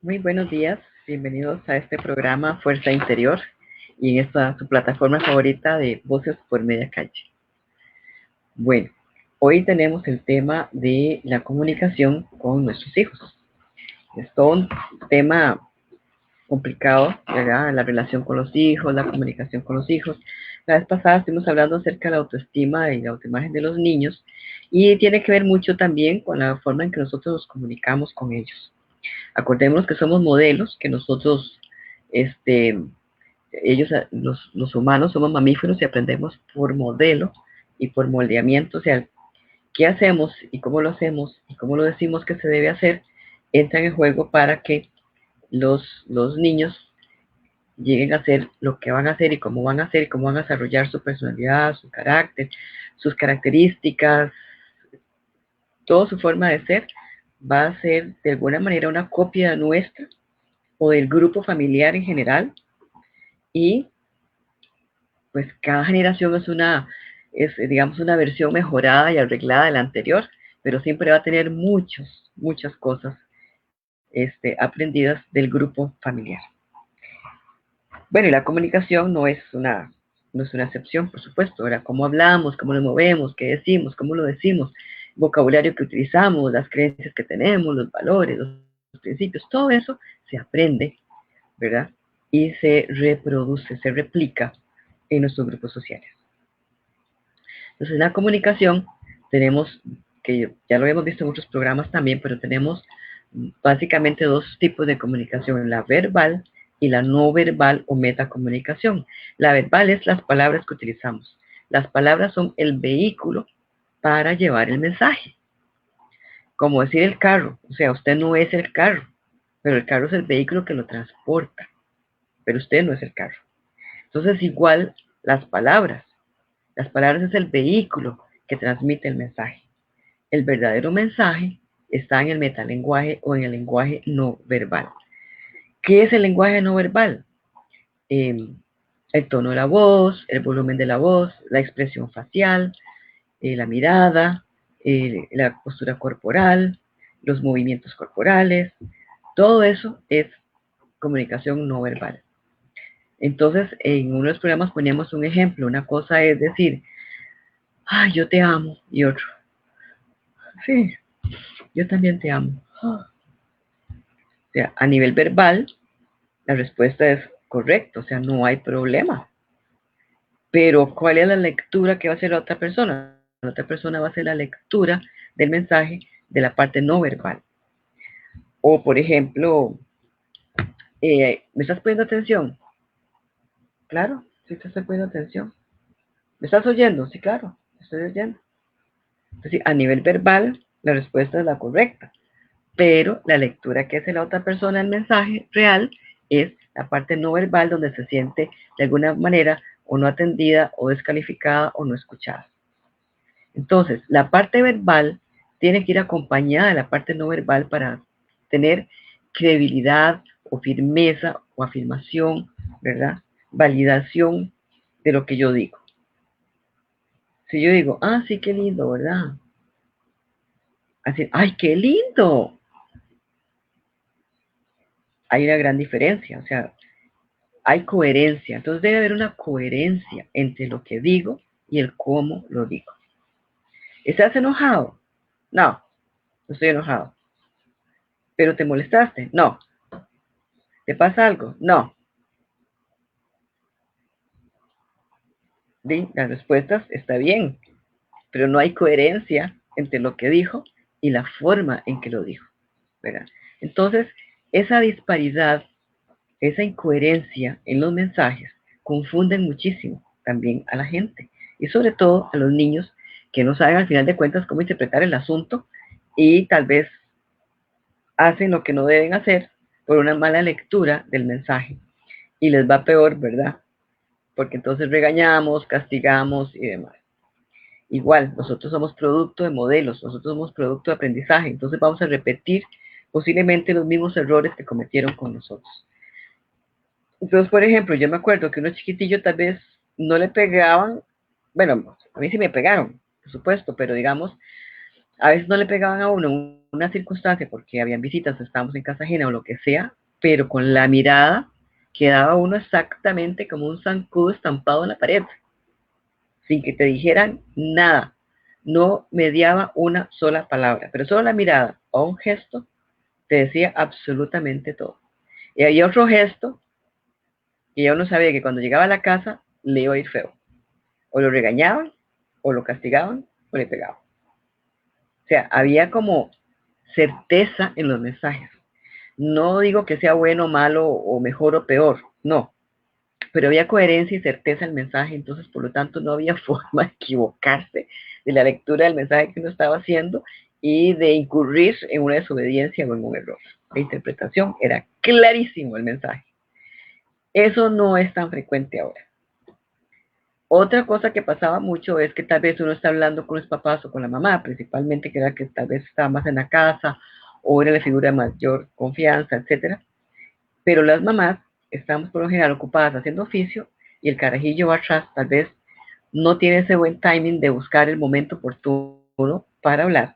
Muy buenos días, bienvenidos a este programa Fuerza Interior y en esta su plataforma favorita de Voces por Media Calle. Bueno, hoy tenemos el tema de la comunicación con nuestros hijos. Es todo un tema complicado, ¿verdad? La relación con los hijos, la comunicación con los hijos. La vez pasada estuvimos hablando acerca de la autoestima y la autoimagen de los niños y tiene que ver mucho también con la forma en que nosotros nos comunicamos con ellos. Acordémonos que somos modelos, que nosotros, ellos, los humanos, somos mamíferos y aprendemos por modelo y por moldeamiento. O sea, qué hacemos y cómo lo hacemos y cómo lo decimos que se debe hacer, entra en juego para que los niños lleguen a hacer lo que van a hacer y cómo van a hacer y cómo van a desarrollar su personalidad, su carácter, sus características, toda su forma de ser va a ser de alguna manera una copia nuestra o del grupo familiar en general y pues cada generación es digamos una versión mejorada y arreglada de la anterior, pero siempre va a tener muchas cosas aprendidas del grupo familiar. Bueno, y la comunicación no es una excepción, por supuesto, ¿verdad? Cómo hablamos, cómo nos movemos, qué decimos, cómo lo decimos, el vocabulario que utilizamos, las creencias que tenemos, los valores, los principios, todo eso se aprende, ¿verdad? Y se reproduce, se replica en nuestros grupos sociales. Entonces, en la comunicación tenemos, que ya lo hemos visto en otros programas también, pero tenemos básicamente dos tipos de comunicación, la verbal y la no verbal o metacomunicación. La verbal es las palabras que utilizamos. Las palabras son el vehículo para llevar el mensaje. Como decir el carro, o sea, usted no es el carro, pero el carro es el vehículo que lo transporta, pero usted no es el carro. Entonces, igual las palabras. Las palabras es el vehículo que transmite el mensaje. El verdadero mensaje está en el metalenguaje o en el lenguaje no verbal. ¿Qué es el lenguaje no verbal? El tono de la voz, el volumen de la voz, la expresión facial, la mirada, la postura corporal, los movimientos corporales. Todo eso es comunicación no verbal. Entonces, en uno de los programas poníamos un ejemplo. Una cosa es decir, ay, yo te amo, y otro, sí, yo también te amo. O sea, a nivel verbal, la respuesta es correcto, o sea, no hay problema. Pero, ¿cuál es la lectura que va a hacer la otra persona? La otra persona va a hacer la lectura del mensaje de la parte no verbal. O, por ejemplo, ¿me estás poniendo atención? Claro, sí te estoy poniendo atención. ¿Me estás oyendo? Sí, claro, me estoy oyendo. Entonces, a nivel verbal, la respuesta es la correcta. Pero la lectura que hace la otra persona el mensaje real es la parte no verbal donde se siente de alguna manera o no atendida o descalificada o no escuchada. Entonces, la parte verbal tiene que ir acompañada de la parte no verbal para tener credibilidad o firmeza o afirmación, ¿verdad? Validación de lo que yo digo. Si yo digo, ah, sí, qué lindo, ¿verdad? Así, ay, qué lindo. Hay una gran diferencia, o sea, hay coherencia. Entonces debe haber una coherencia entre lo que digo y el cómo lo digo. ¿Estás enojado? No, no estoy enojado. ¿Pero te molestaste? No. ¿Te pasa algo? No. Las respuestas está bien, pero no hay coherencia entre lo que dijo y la forma en que lo dijo, ¿verdad? Entonces, esa disparidad, esa incoherencia en los mensajes confunden muchísimo también a la gente y sobre todo a los niños que no saben al final de cuentas cómo interpretar el asunto y tal vez hacen lo que no deben hacer por una mala lectura del mensaje y les va peor, ¿verdad? Porque entonces regañamos, castigamos y demás. Igual, nosotros somos producto de modelos, nosotros somos producto de aprendizaje, entonces vamos a repetir posiblemente los mismos errores que cometieron con nosotros. Entonces, por ejemplo, yo me acuerdo que unos chiquitillos tal vez no le pegaban, bueno, a mí sí me pegaron, por supuesto, pero digamos, A veces no le pegaban a uno una circunstancia porque habían visitas, estábamos en casa ajena o lo que sea, pero con la mirada quedaba uno exactamente como un zancudo estampado en la pared, sin que te dijeran nada. No mediaba una sola palabra, pero solo la mirada o un gesto te decía absolutamente todo. Y había otro gesto y ya uno sabía que cuando llegaba a la casa le iba a ir feo. O lo regañaban, o lo castigaban, o le pegaban. O sea, había como certeza en los mensajes. No digo que sea bueno, malo, o mejor o peor, no, pero había coherencia y certeza en el mensaje, entonces por lo tanto no había forma de equivocarse de la lectura del mensaje que uno estaba haciendo y de incurrir en una desobediencia o en un error. La interpretación era clarísimo el mensaje. Eso no es tan frecuente ahora. Otra cosa que pasaba mucho es que tal vez uno está hablando con los papás o con la mamá, principalmente que era que tal vez estaba más en la casa o era la figura de mayor confianza, etcétera. Pero las mamás estamos por lo general ocupadas haciendo oficio y el carajillo va atrás, tal vez no tiene ese buen timing de buscar el momento oportuno para hablar.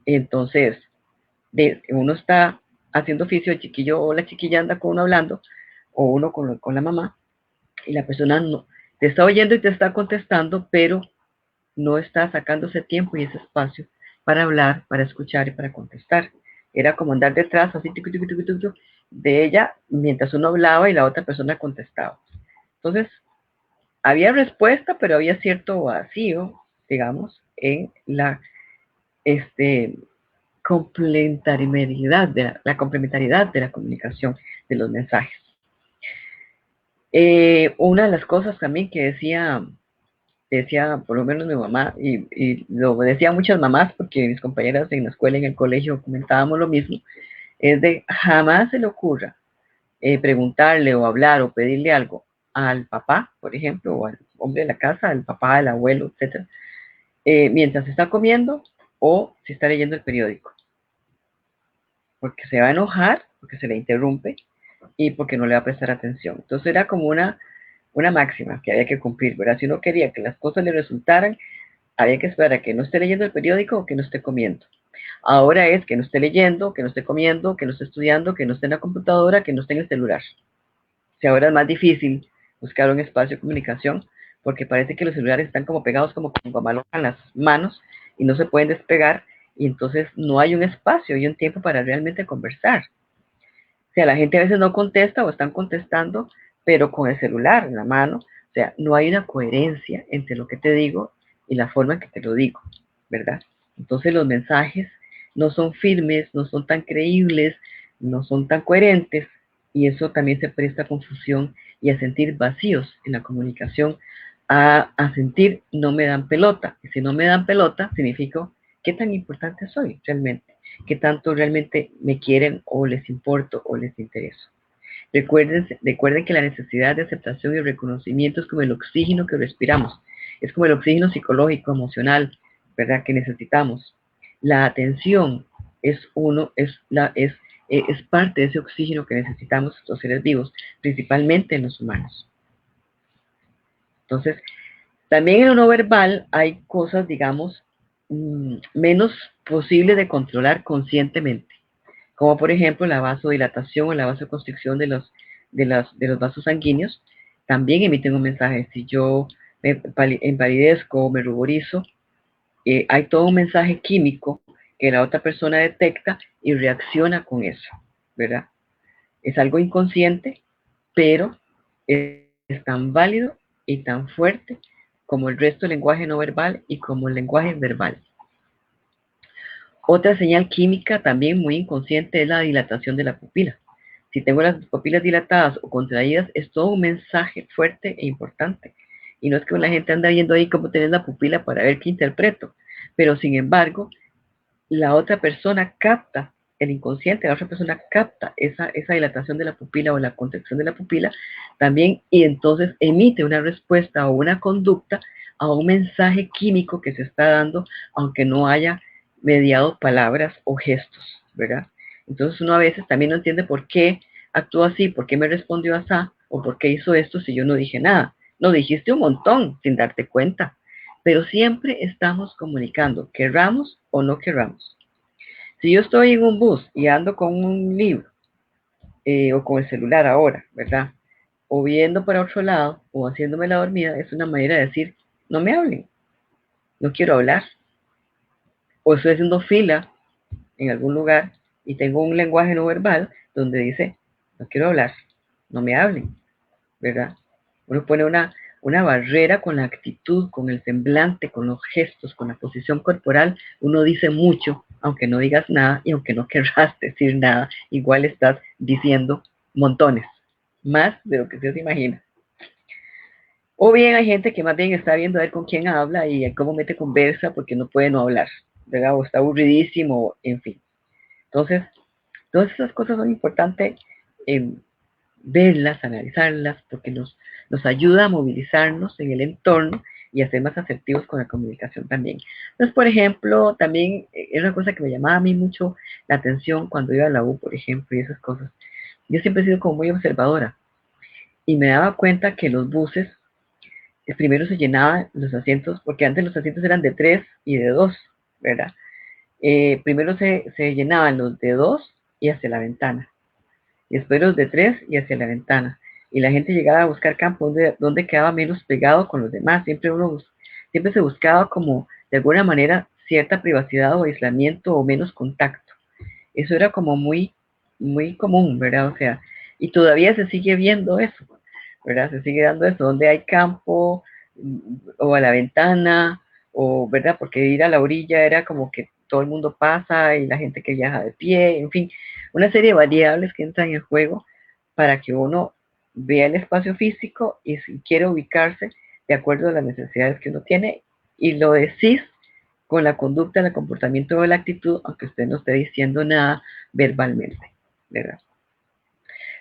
Entonces, uno está haciendo oficio, el chiquillo o la chiquilla anda con uno hablando, o uno con la mamá, y la persona no te está oyendo y te está contestando, pero no está sacándose tiempo y ese espacio para hablar, para escuchar y para contestar. Era como andar detrás, así, de ella, mientras uno hablaba y la otra persona contestaba. Entonces, había respuesta, pero había cierto vacío, digamos, en la este, complementariedad de la comunicación de los mensajes. Una de las cosas también que decía por lo menos mi mamá, y lo decían muchas mamás, porque mis compañeras en la escuela, en el colegio, comentábamos lo mismo, es de jamás se le ocurra preguntarle o hablar o pedirle algo al papá, por ejemplo, o al hombre de la casa, al papá, al abuelo, etcétera, mientras está comiendo o si está leyendo el periódico, porque se va a enojar, porque se le interrumpe y porque no le va a prestar atención. Entonces era como una máxima que había que cumplir, ¿verdad? Si uno quería que las cosas le resultaran, había que esperar a que no esté leyendo el periódico o que no esté comiendo. Ahora es que no esté leyendo, que no esté comiendo, que no esté estudiando, que no esté en la computadora, que no esté en el celular. O sea, ahora es más difícil buscar un espacio de comunicación porque parece que los celulares están como pegados como con guamalón en las manos y no se pueden despegar y entonces no hay un espacio y un tiempo para realmente conversar. O sea, la gente a veces no contesta o están contestando, pero con el celular en la mano. O sea, no hay una coherencia entre lo que te digo y la forma en que te lo digo, ¿verdad? Entonces los mensajes no son firmes, no son tan creíbles, no son tan coherentes y eso también se presta a confusión y a sentir vacíos en la comunicación, a sentir no me dan pelota. Y si no me dan pelota, significa qué tan importante soy realmente, qué tanto realmente me quieren o les importo o les intereso. Recuerden que la necesidad de aceptación y reconocimiento es como el oxígeno que respiramos, es como el oxígeno psicológico, emocional, ¿verdad? Que necesitamos. La atención es parte de ese oxígeno que necesitamos los seres vivos, principalmente en los humanos. Entonces, también en lo no verbal hay cosas, digamos, menos posibles de controlar conscientemente, como por ejemplo la vasodilatación o la vasoconstricción de los vasos sanguíneos, también emiten un mensaje. Si yo me empalidezco o me ruborizo, hay todo un mensaje químico que la otra persona detecta y reacciona con eso, ¿verdad? Es algo inconsciente, pero es tan válido y tan fuerte como el resto del lenguaje no verbal y como el lenguaje verbal. Otra señal química también muy inconsciente es la dilatación de la pupila. Si tengo las pupilas dilatadas o contraídas, es todo un mensaje fuerte e importante. Y no es que la gente anda viendo ahí cómo tenés la pupila para ver qué interpreto, pero sin embargo, la otra persona capta, el inconsciente, la otra persona capta esa dilatación de la pupila o la contracción de la pupila también y entonces emite una respuesta o una conducta a un mensaje químico que se está dando, aunque no haya mediado palabras o gestos, ¿verdad? Entonces uno a veces también no entiende por qué actuó así, por qué me respondió así o por qué hizo esto si yo no dije nada. No dijiste un montón sin darte cuenta, pero siempre estamos comunicando, querramos o no querramos. Si yo estoy en un bus y ando con un libro, o con el celular ahora, ¿verdad? O viendo para otro lado, o haciéndome la dormida, es una manera de decir, no me hablen, no quiero hablar. O estoy haciendo fila en algún lugar y tengo un lenguaje no verbal donde dice, no quiero hablar, no me hablen, ¿verdad? Uno pone una barrera con la actitud, con el semblante, con los gestos, con la posición corporal. Uno dice mucho, aunque no digas nada y aunque no querrás decir nada, igual estás diciendo montones, más de lo que se imagina. O bien hay gente que más bien está viendo a ver con quién habla y cómo mete conversa porque no puede no hablar, ¿verdad? O está aburridísimo, en fin. Entonces, todas esas cosas son importantes verlas, analizarlas, porque nos ayuda a movilizarnos en el entorno y a ser más asertivos con la comunicación también. Entonces, por ejemplo, también era una cosa que me llamaba a mí mucho la atención cuando iba a la U, por ejemplo, y esas cosas. Yo siempre he sido como muy observadora y me daba cuenta que los buses primero se llenaban los asientos, porque antes los asientos eran de 3 y de 2, ¿verdad? Primero se llenaban los de 2 y hacia la ventana, y después los de 3 y hacia la ventana. Y la gente llegaba a buscar campo donde quedaba menos pegado con los demás. Siempre se buscaba como, de alguna manera, cierta privacidad o aislamiento o menos contacto. Eso era como muy común, ¿verdad? O sea, y todavía se sigue viendo eso, ¿verdad? Se sigue dando eso, donde hay campo, o a la ventana, o, ¿verdad? Porque ir a la orilla era como que todo el mundo pasa y la gente que viaja de pie, en fin, una serie de variables que entran en juego para que uno vea el espacio físico y si quiere ubicarse de acuerdo a las necesidades que uno tiene y lo decís con la conducta, el comportamiento o la actitud, aunque usted no esté diciendo nada verbalmente, ¿verdad?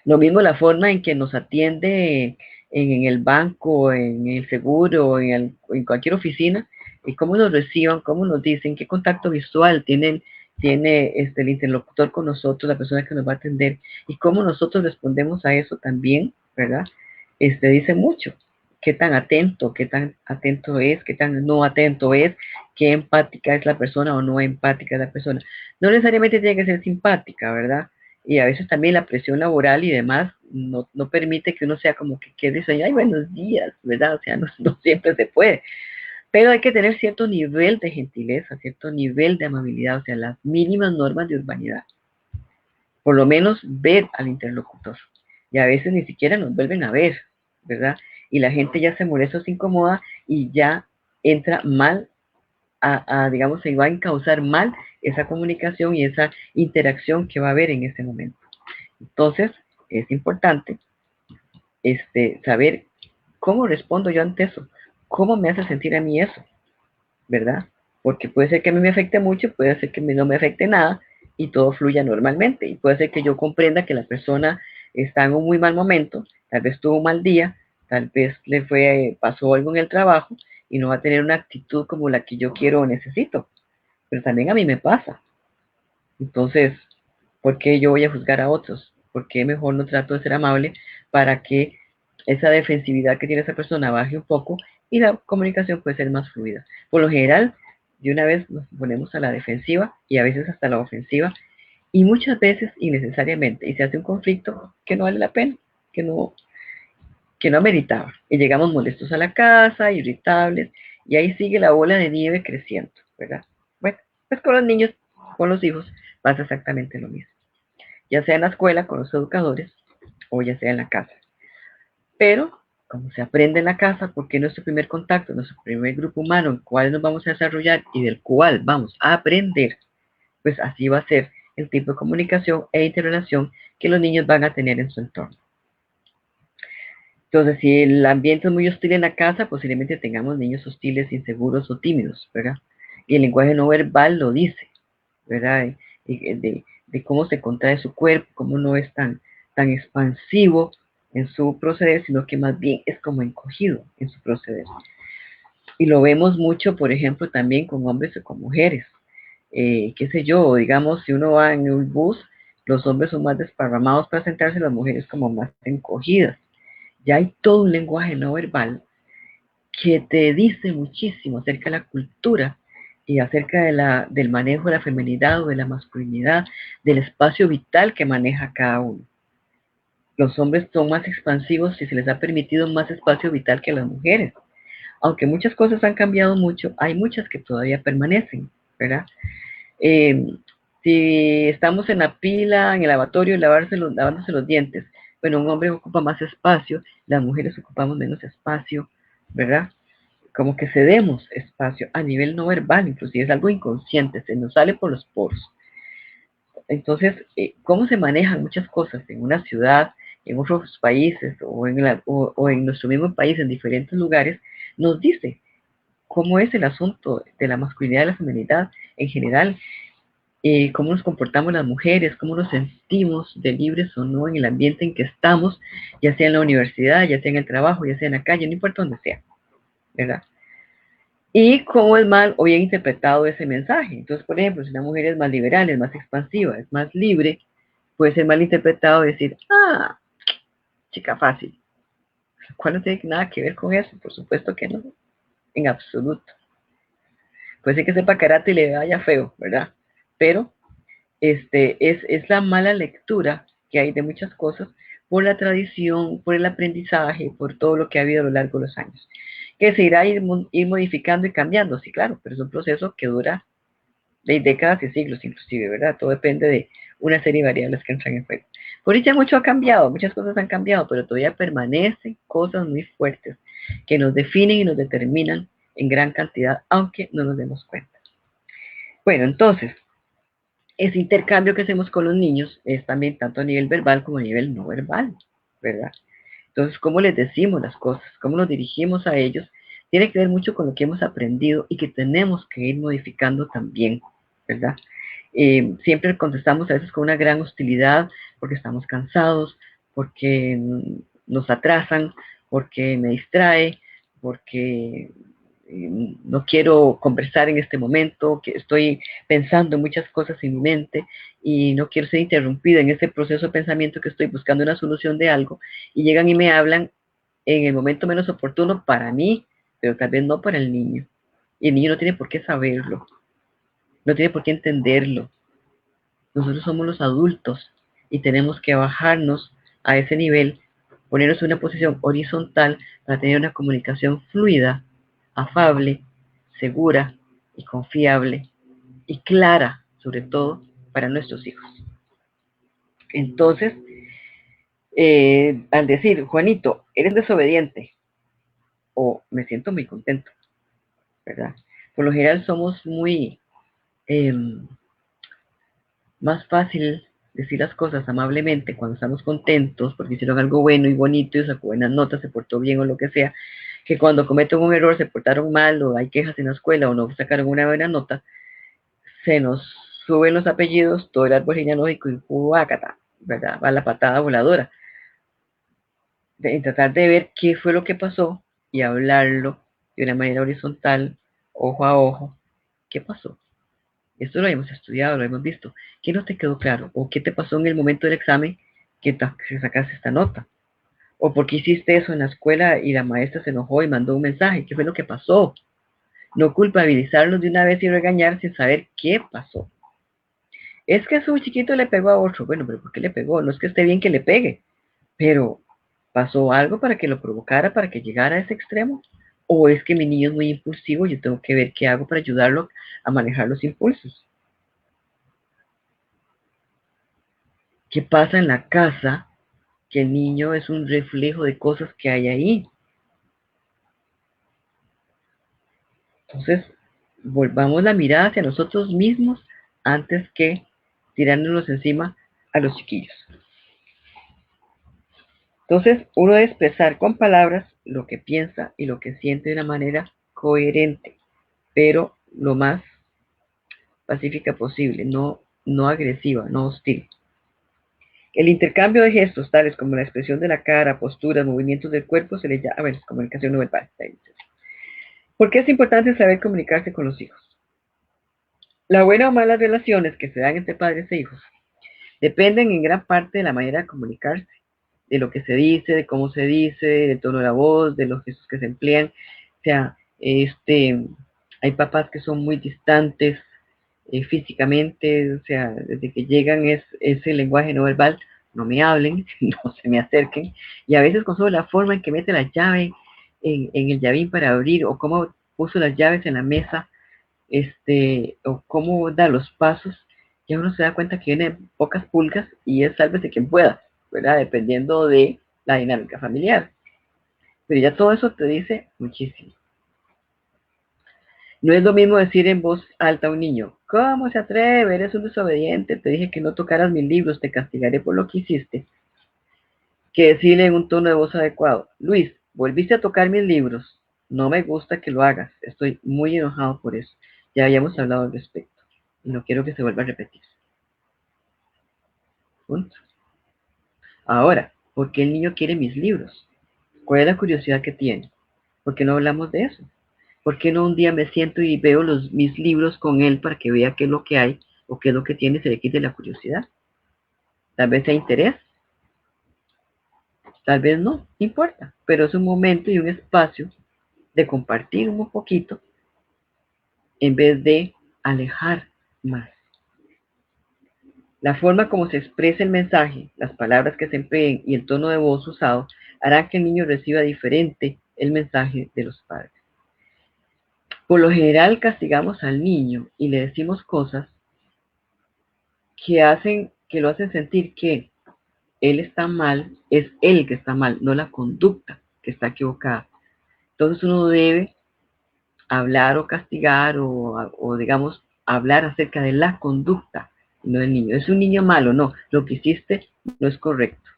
Lo mismo la forma en que nos atiende en el banco, en el seguro, en cualquier oficina, y cómo nos reciban, cómo nos dicen, qué contacto visual tiene el interlocutor con nosotros, la persona que nos va a atender, y cómo nosotros respondemos a eso también, ¿verdad? Dice mucho. Qué tan atento es, qué tan no atento es, qué empática es la persona o no empática es la persona. No necesariamente tiene que ser simpática, ¿verdad? Y a veces también la presión laboral y demás no permite que uno sea como que quede ahí, ay, buenos días, ¿verdad? O sea, no siempre se puede. Pero hay que tener cierto nivel de gentileza, cierto nivel de amabilidad, o sea, las mínimas normas de urbanidad. Por lo menos ver al interlocutor. Y a veces ni siquiera nos vuelven a ver, ¿verdad? Y la gente ya se molesta o se incomoda y ya entra mal digamos, se va a encauzar mal esa comunicación y esa interacción que va a haber en ese momento. Entonces, es importante saber cómo respondo yo ante eso, cómo me hace sentir a mí eso, ¿verdad? Porque puede ser que a mí me afecte mucho, puede ser que a mí no me afecte nada y todo fluya normalmente. Y puede ser que yo comprenda que la persona está en un muy mal momento, tal vez tuvo un mal día, tal vez pasó algo en el trabajo y no va a tener una actitud como la que yo quiero o necesito. Pero también a mí me pasa. Entonces, ¿por qué yo voy a juzgar a otros? ¿Por qué mejor no trato de ser amable para que esa defensividad que tiene esa persona baje un poco y la comunicación puede ser más fluida? Por lo general, de una vez nos ponemos a la defensiva y a veces hasta la ofensiva y muchas veces innecesariamente y se hace un conflicto que no vale la pena, que no, que no ameritaba. Y llegamos molestos a la casa, irritables, y ahí sigue la bola de nieve creciendo, ¿verdad? Bueno, pues con los niños, con los hijos, pasa exactamente lo mismo. Ya sea en la escuela con los educadores o ya sea en la casa. Pero, como se aprende en la casa, porque es nuestro primer contacto, nuestro primer grupo humano, en el cual nos vamos a desarrollar y del cual vamos a aprender, pues así va a ser el tipo de comunicación e interrelación que los niños van a tener en su entorno. Entonces, si el ambiente es muy hostil en la casa, posiblemente tengamos niños hostiles, inseguros o tímidos, ¿verdad? Y el lenguaje no verbal lo dice, ¿verdad? De cómo se contrae su cuerpo, cómo no es tan expansivo en su proceder, sino que más bien es como encogido en su proceder. Y lo vemos mucho, por ejemplo, también con hombres o con mujeres. Qué sé yo, digamos, si uno va en un bus, los hombres son más desparramados para sentarse, las mujeres como más encogidas. Ya hay todo un lenguaje no verbal que te dice muchísimo acerca de la cultura y acerca del manejo de la feminidad o de la masculinidad, del espacio vital que maneja cada uno. Los hombres son más expansivos y se les ha permitido más espacio vital que a las mujeres. Aunque muchas cosas han cambiado mucho, hay muchas que todavía permanecen, ¿verdad? Eh, si estamos en la pila, en el lavatorio, lavándose los dientes, bueno, un hombre ocupa más espacio, las mujeres ocupamos menos espacio, ¿verdad? Como que cedemos espacio a nivel no verbal, inclusive es algo inconsciente, se nos sale por los poros. Entonces, cómo se manejan muchas cosas en una ciudad, en otros países o en nuestro mismo país, en diferentes lugares, nos dice cómo es el asunto de la masculinidad y la feminidad en general, cómo nos comportamos las mujeres, cómo nos sentimos de libres o no en el ambiente en que estamos, ya sea en la universidad, ya sea en el trabajo, ya sea en la calle, no importa donde sea, ¿verdad? Y cómo es mal o bien interpretado ese mensaje. Entonces, por ejemplo, si una mujer es más liberal, es más expansiva, es más libre, puede ser mal interpretado decir, ah, chica fácil. ¿Cuál no tiene nada que ver con eso? Por supuesto que no, en absoluto. Puede ser que sepa karate y le vaya feo, ¿verdad? Pero es la mala lectura que hay de muchas cosas por la tradición, por el aprendizaje, por todo lo que ha habido a lo largo de los años. Que se irá a ir modificando y cambiando, sí, claro, pero es un proceso que dura de décadas y siglos inclusive, ¿verdad? Todo depende de una serie de variables que entran en juego. Por ya mucho ha cambiado, muchas cosas han cambiado, pero todavía permanecen cosas muy fuertes que nos definen y nos determinan en gran cantidad, aunque no nos demos cuenta. Bueno, entonces, ese intercambio que hacemos con los niños es también tanto a nivel verbal como a nivel no verbal, ¿verdad? Entonces, cómo les decimos las cosas, cómo nos dirigimos a ellos, tiene que ver mucho con lo que hemos aprendido y que tenemos que ir modificando también, ¿verdad? Siempre contestamos a veces con una gran hostilidad porque estamos cansados, porque nos atrasan, porque me distrae, porque no quiero conversar en este momento, que estoy pensando en muchas cosas en mi mente y no quiero ser interrumpida en ese proceso de pensamiento que estoy buscando una solución de algo y llegan y me hablan en el momento menos oportuno para mí, pero tal vez no para el niño. Y el niño no tiene por qué saberlo, no tiene por qué entenderlo. Nosotros somos los adultos y tenemos que bajarnos a ese nivel, ponernos en una posición horizontal para tener una comunicación fluida, afable, segura y confiable y clara, sobre todo para nuestros hijos. Entonces, al decir, Juanito, eres desobediente o me siento muy contento, ¿verdad? Por lo general somos muy eh, más fácil decir las cosas amablemente cuando estamos contentos porque hicieron algo bueno y bonito y sacó buenas notas, se portó bien o lo que sea, que cuando cometen un error, se portaron mal o hay quejas en la escuela o no sacaron una buena nota, se nos suben los apellidos, todo el árbol genealógico y ¡guácata! ¿Verdad? Va la patada voladora. De tratar de ver qué fue lo que pasó y hablarlo de una manera horizontal, ojo a ojo. ¿Qué pasó? Esto lo hemos estudiado, lo hemos visto. ¿Qué no te quedó claro? ¿O qué te pasó en el momento del examen que sacaste esta nota? ¿O por qué hiciste eso en la escuela y la maestra se enojó y mandó un mensaje? ¿Qué fue lo que pasó? No culpabilizarlos de una vez y regañar sin saber qué pasó. Es que a su chiquito le pegó a otro. Bueno, pero ¿por qué le pegó? No es que esté bien que le pegue, pero ¿pasó algo para que lo provocara, para que llegara a ese extremo? ¿O es que mi niño es muy impulsivo y yo tengo que ver qué hago para ayudarlo a manejar los impulsos? ¿Qué pasa en la casa? Que el niño es un reflejo de cosas que hay ahí. Entonces, volvamos la mirada hacia nosotros mismos antes que tirándonos encima a los chiquillos. Entonces, uno debe expresar con palabras lo que piensa y lo que siente de una manera coherente, pero lo más pacífica posible, no agresiva, no hostil. El intercambio de gestos, tales como la expresión de la cara, posturas, movimientos del cuerpo, se le llama, a ver, comunicación no verbal. ¿Por qué es importante saber comunicarse con los hijos? La buena o mala relaciones que se dan entre padres e hijos dependen en gran parte de la manera de comunicarse, de lo que se dice, de cómo se dice, del tono de la voz, de los gestos que se emplean. O sea, Hay papás que son muy distantes físicamente, o sea, desde que llegan es ese lenguaje no verbal, no me hablen, no se me acerquen, y a veces con solo la forma en que mete la llave en el llavín para abrir, o cómo puso las llaves en la mesa, o cómo da los pasos, ya uno se da cuenta que viene pocas pulgas y es sálvese quien pueda, ¿verdad? Dependiendo de la dinámica familiar. Pero ya todo eso te dice muchísimo. No es lo mismo decir en voz alta a un niño, ¿cómo se atreve? Eres un desobediente, te dije que no tocaras mis libros, te castigaré por lo que hiciste, que decirle en un tono de voz adecuado, Luis, volviste a tocar mis libros, no me gusta que lo hagas, estoy muy enojado por eso, ya habíamos hablado al respecto, y no quiero que se vuelva a repetir. Punto. Ahora, ¿por qué el niño quiere mis libros? ¿Cuál es la curiosidad que tiene? ¿Por qué no hablamos de eso? ¿Por qué no un día me siento y veo mis libros con él para que vea qué es lo que hay o qué es lo que tiene y se le quite la curiosidad? Tal vez sea interés, tal vez no, no importa, pero es un momento y un espacio de compartir un poquito en vez de alejar más. La forma como se expresa el mensaje, las palabras que se empleen y el tono de voz usado hará que el niño reciba diferente el mensaje de los padres. Por lo general castigamos al niño y le decimos cosas que lo hacen sentir que él está mal, es él que está mal, no la conducta que está equivocada. Entonces uno debe hablar o castigar o digamos hablar acerca de la conducta, no del niño. Es un niño malo, no, lo que hiciste no es correcto.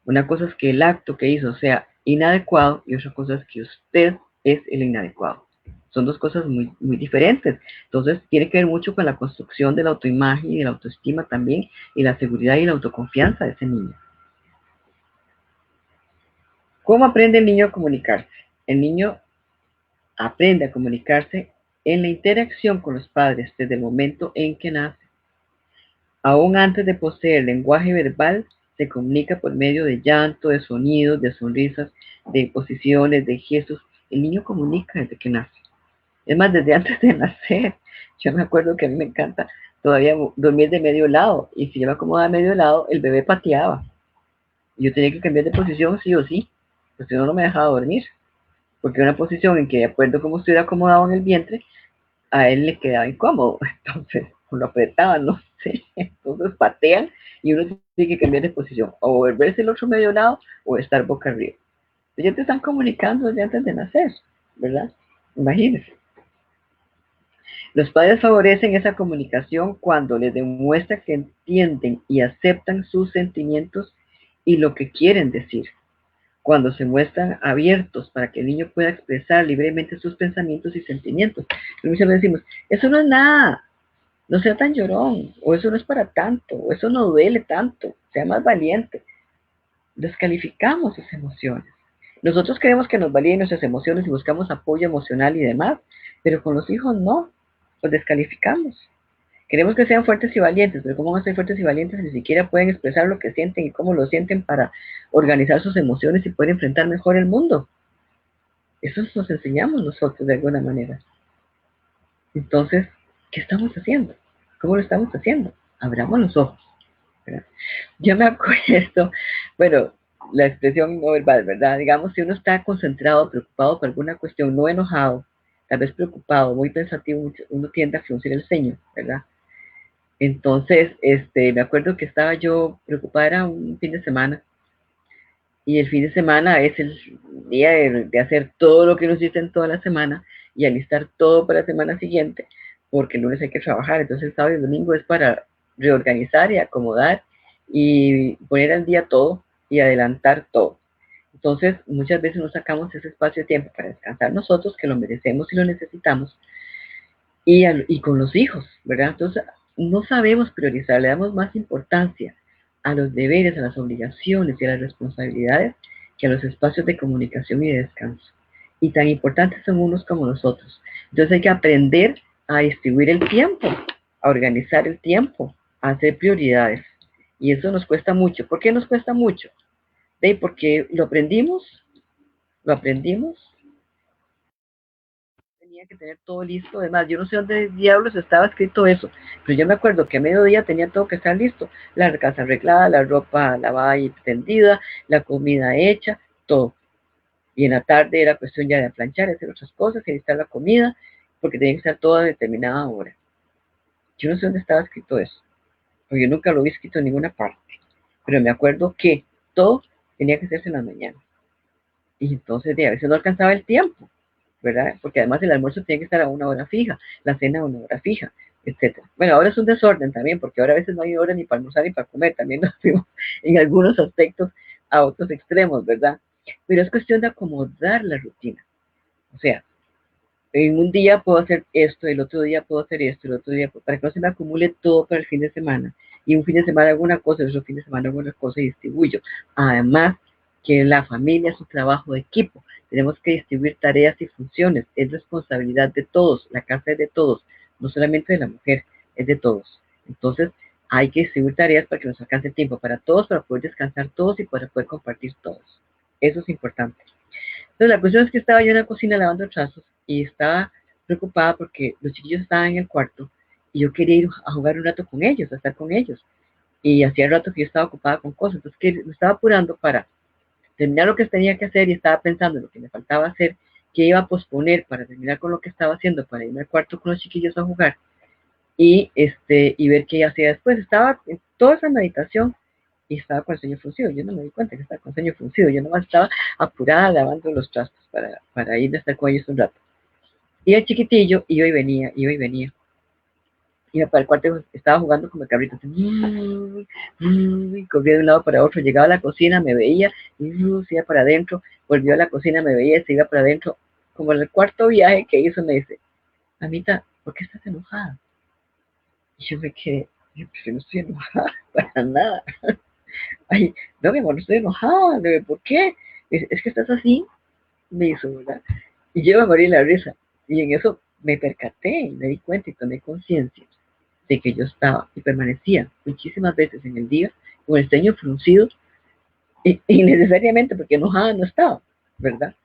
Una cosa es que el acto que hizo sea inadecuado y otra cosa es que usted es el inadecuado. Son dos cosas muy, muy diferentes. Entonces, tiene que ver mucho con la construcción de la autoimagen y de la autoestima también, y la seguridad y la autoconfianza de ese niño. ¿Cómo aprende el niño a comunicarse? El niño aprende a comunicarse en la interacción con los padres desde el momento en que nace. Aún antes de poseer lenguaje verbal, se comunica por medio de llanto, de sonidos, de sonrisas, de posiciones, de gestos. El niño comunica desde que nace. Es más, desde antes de nacer. Yo me acuerdo que a mí me encanta todavía dormir de medio lado. Y si yo me acomodaba de medio lado, el bebé pateaba. Y yo tenía que cambiar de posición sí o sí, porque si no, no me dejaba dormir. Porque era una posición en que, de acuerdo a cómo estuviera acomodado en el vientre, a él le quedaba incómodo. Entonces, lo apretaban, no sé. Entonces patean y uno tiene que cambiar de posición. O volverse el otro medio lado o estar boca arriba. Ya te están comunicando desde antes de nacer, ¿verdad? Imagínense. Los padres favorecen esa comunicación cuando les demuestran que entienden y aceptan sus sentimientos y lo que quieren decir. Cuando se muestran abiertos para que el niño pueda expresar libremente sus pensamientos y sentimientos. Y muchas veces decimos, eso no es nada, no sea tan llorón, o eso no es para tanto, o eso no duele tanto, sea más valiente. Descalificamos sus emociones. Nosotros queremos que nos validen nuestras emociones y buscamos apoyo emocional y demás, pero con los hijos no, los descalificamos. Queremos que sean fuertes y valientes, pero ¿cómo van a ser fuertes y valientes si ni siquiera pueden expresar lo que sienten y cómo lo sienten para organizar sus emociones y poder enfrentar mejor el mundo? Eso nos enseñamos nosotros de alguna manera. Entonces, ¿qué estamos haciendo? ¿Cómo lo estamos haciendo? Abramos los ojos. ¿Verdad? Yo me acuerdo, bueno, la expresión no verbal, ¿verdad? Digamos, si uno está concentrado, preocupado por alguna cuestión, no enojado, tal vez preocupado, muy pensativo, uno tiende a fruncir el ceño, ¿verdad? Entonces, me acuerdo que estaba yo preocupada, era un fin de semana, y el fin de semana es el día de hacer todo lo que nos hiciste en toda la semana y alistar todo para la semana siguiente, porque el lunes hay que trabajar, entonces el sábado y el domingo es para reorganizar y acomodar y poner al día todo y adelantar todo. Entonces, muchas veces no sacamos ese espacio de tiempo para descansar nosotros, que lo merecemos y lo necesitamos, y con los hijos, ¿verdad? Entonces, no sabemos priorizar, le damos más importancia a los deberes, a las obligaciones y a las responsabilidades que a los espacios de comunicación y de descanso. Y tan importantes son unos como los otros. Entonces hay que aprender a distribuir el tiempo, a organizar el tiempo, a hacer prioridades. Y eso nos cuesta mucho. ¿Por qué nos cuesta mucho? Porque lo aprendimos tenía que tener todo listo. Además, yo no sé dónde diablos estaba escrito eso, pero yo me acuerdo que a mediodía tenía todo que estar listo. La casa arreglada, la ropa lavada y tendida, la comida hecha, todo. Y en la tarde era cuestión ya de planchar, hacer otras cosas, y listar la comida, porque tenía que estar todo a determinada hora. Yo no sé dónde estaba escrito eso, porque yo nunca lo vi escrito en ninguna parte. Pero me acuerdo que todo tenía que hacerse en la mañana. Y entonces a veces no alcanzaba el tiempo, ¿verdad? Porque además el almuerzo tiene que estar a una hora fija, la cena a una hora fija, etcétera. Bueno, ahora es un desorden también, porque ahora a veces no hay hora ni para almorzar ni para comer, también nos fuimos en algunos aspectos a otros extremos, ¿verdad? Pero es cuestión de acomodar la rutina. O sea, en un día puedo hacer esto, el otro día puedo hacer esto, el otro día, para que no se me acumule todo para el fin de semana. Y un fin de semana hago una cosa, el otro fin de semana hago una cosa y distribuyo. Además, que la familia es un trabajo de equipo. Tenemos que distribuir tareas y funciones. Es responsabilidad de todos. La casa es de todos, no solamente de la mujer, es de todos. Entonces, hay que distribuir tareas para que nos alcance el tiempo para todos, para poder descansar todos y para poder compartir todos. Eso es importante. Entonces, la cuestión es que estaba yo en la cocina lavando trastos y estaba preocupada porque los chiquillos estaban en el cuarto y yo quería ir a jugar un rato con ellos, a estar con ellos. Y hacía rato que yo estaba ocupada con cosas, entonces que me estaba apurando para terminar lo que tenía que hacer y estaba pensando en lo que me faltaba hacer, que iba a posponer para terminar con lo que estaba haciendo, para irme al cuarto con los chiquillos a jugar y ver qué hacía después. Estaba en toda esa meditación y estaba con el sueño fruncido. Yo no me di cuenta que estaba con el sueño fruncido. Yo nomás estaba apurada lavando los trastos para ir a estar con ellos un rato. Y el chiquitillo iba y venía, iba y venía. Iba para el cuarto, estaba jugando como el cabrito. Corría de un lado para otro. Llegaba a la cocina, me veía, se iba para adentro. Volvió a la cocina, me veía, se iba para adentro. Como en el cuarto viaje que hizo, me dice, Amita, ¿por qué estás enojada? Y yo me quedé, yo no estoy enojada para nada. Ay, no, mi amor, no estoy enojada. ¿Por qué? Es que estás así, me hizo, ¿verdad? Y yo me morí la risa. Y en eso me percaté y me di cuenta y tomé conciencia de que yo estaba y permanecía muchísimas veces en el día con el ceño fruncido, innecesariamente porque enojada no estaba, ¿verdad?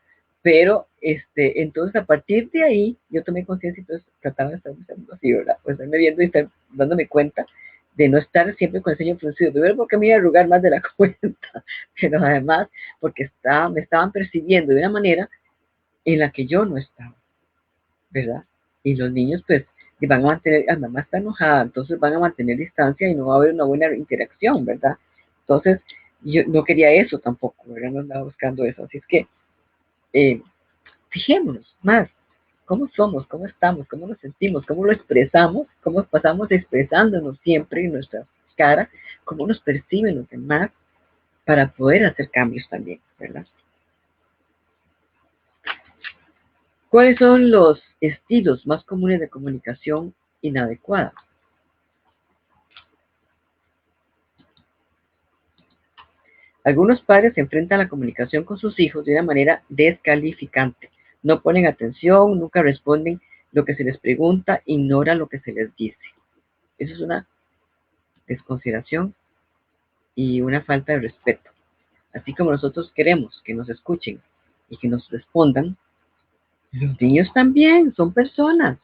Pero entonces a partir de ahí yo tomé conciencia y entonces trataba de estar así, ¿verdad? Pues estarme viendo y estar dándome cuenta de no estar siempre con el ceño fruncido. Primero porque me iba a arrugar más de la cuenta, pero además porque me estaban percibiendo de una manera en la que yo no estaba, ¿verdad? Y los niños pues van a mantener, la mamá está enojada, entonces van a mantener distancia y no va a haber una buena interacción, ¿verdad? Entonces yo no quería eso tampoco, ¿verdad? No andaba buscando eso, así es que eh, fijémonos más cómo somos, cómo estamos, cómo nos sentimos, cómo lo expresamos, cómo pasamos expresándonos siempre en nuestra cara, cómo nos perciben los demás para poder hacer cambios también, ¿verdad? ¿Cuáles son los estilos más comunes de comunicación inadecuada? Algunos padres se enfrentan a la comunicación con sus hijos de una manera descalificante. No ponen atención, nunca responden lo que se les pregunta, ignoran lo que se les dice. Eso es una desconsideración y una falta de respeto. Así como nosotros queremos que nos escuchen y que nos respondan, los niños también son personas,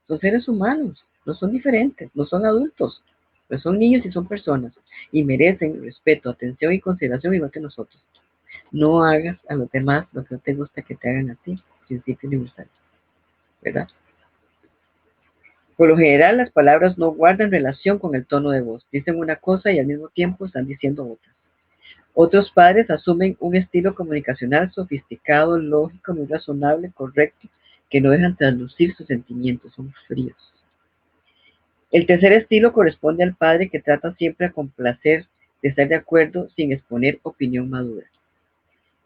son seres humanos, no son diferentes, no son adultos, pero son niños y son personas y merecen respeto, atención y consideración igual que nosotros. No hagas a los demás lo que no te gusta que te hagan a ti, principio universal, ¿verdad? Por lo general, las palabras no guardan relación con el tono de voz, dicen una cosa y al mismo tiempo están diciendo otra. Otros padres asumen un estilo comunicacional sofisticado, lógico, muy razonable, correcto, que no dejan traslucir sus sentimientos, son fríos. El tercer estilo corresponde al padre que trata siempre a complacer, de estar de acuerdo sin exponer opinión madura.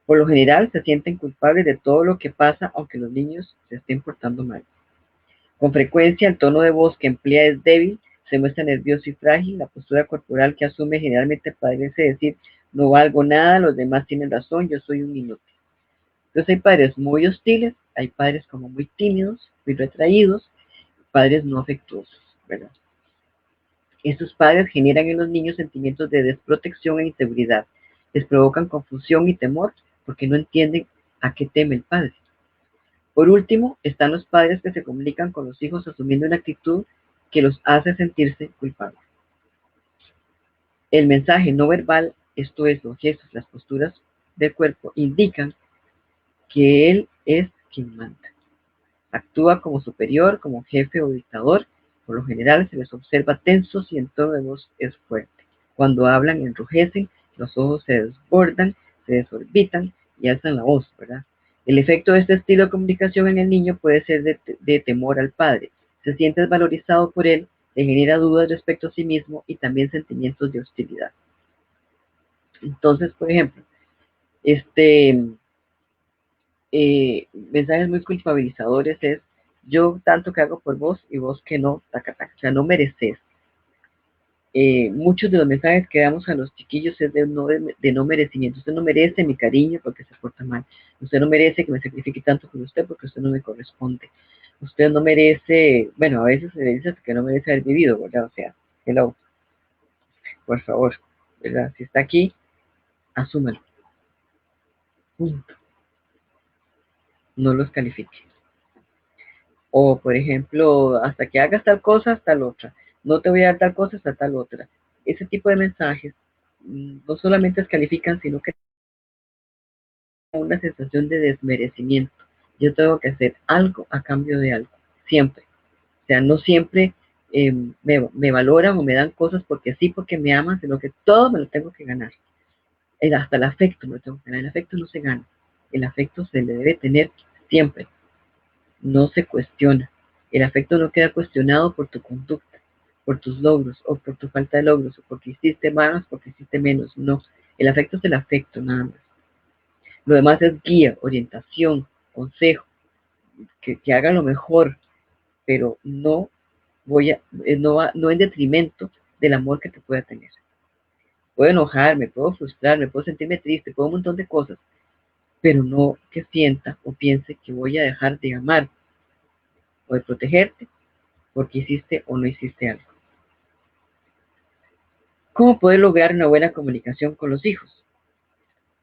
Por lo general se sienten culpables de todo lo que pasa, aunque los niños se estén portando mal. Con frecuencia el tono de voz que emplea es débil, se muestra nervioso y frágil, la postura corporal que asume generalmente parece decir no valgo nada, los demás tienen razón, yo soy un inútil. Entonces hay padres muy hostiles, hay padres como muy tímidos, muy retraídos, padres no afectuosos, ¿verdad? Estos padres generan en los niños sentimientos de desprotección e inseguridad, les provocan confusión y temor porque no entienden a qué teme el padre. Por último, están los padres que se comunican con los hijos asumiendo una actitud que los hace sentirse culpables. El mensaje no verbal, esto es, los gestos, las posturas del cuerpo, indican que él es quien manda. Actúa como superior, como jefe o dictador. Por lo general se les observa tensos y el tono de voz es fuerte. Cuando hablan enrojecen, los ojos se desbordan, se desorbitan y alzan la voz, ¿verdad? El efecto de este estilo de comunicación en el niño puede ser de temor al padre. Se siente desvalorizado por él, le genera dudas respecto a sí mismo y también sentimientos de hostilidad. Entonces, por ejemplo, mensajes muy culpabilizadores es yo tanto que hago por vos y vos que no, taca, taca, o sea, no mereces. Muchos de los mensajes que damos a los chiquillos es de no merecimiento. Usted no merece mi cariño porque se porta mal. Usted no merece que me sacrifique tanto por usted porque usted no me corresponde. Usted no merece, bueno, a veces se dice que no merece haber vivido, ¿verdad? O sea, hello, por favor, ¿verdad? Si está aquí, asúmalo. Punto. No los califique. O, por ejemplo, hasta que hagas tal cosa, hasta la otra. No te voy a dar tal cosa, hasta tal otra. Ese tipo de mensajes no solamente descalifican, sino que una sensación de desmerecimiento. Yo tengo que hacer algo a cambio de algo, siempre. O sea, no siempre me valoran o me dan cosas porque sí, porque me aman, sino que todo me lo tengo que ganar. Hasta el afecto me lo tengo que ganar. El afecto no se gana. El afecto se le debe tener siempre. No se cuestiona. El afecto no queda cuestionado por tu conducta, por tus logros o por tu falta de logros o porque hiciste más, porque hiciste menos. No. El afecto es el afecto, nada más. Lo demás es guía, orientación, consejo, que haga lo mejor, pero no no en detrimento del amor que te pueda tener. Puedo enojarme, puedo frustrarme, puedo sentirme triste, puedo un montón de cosas, pero no que sienta o piense que voy a dejar de amar o de protegerte porque hiciste o no hiciste algo. ¿Cómo poder lograr una buena comunicación con los hijos?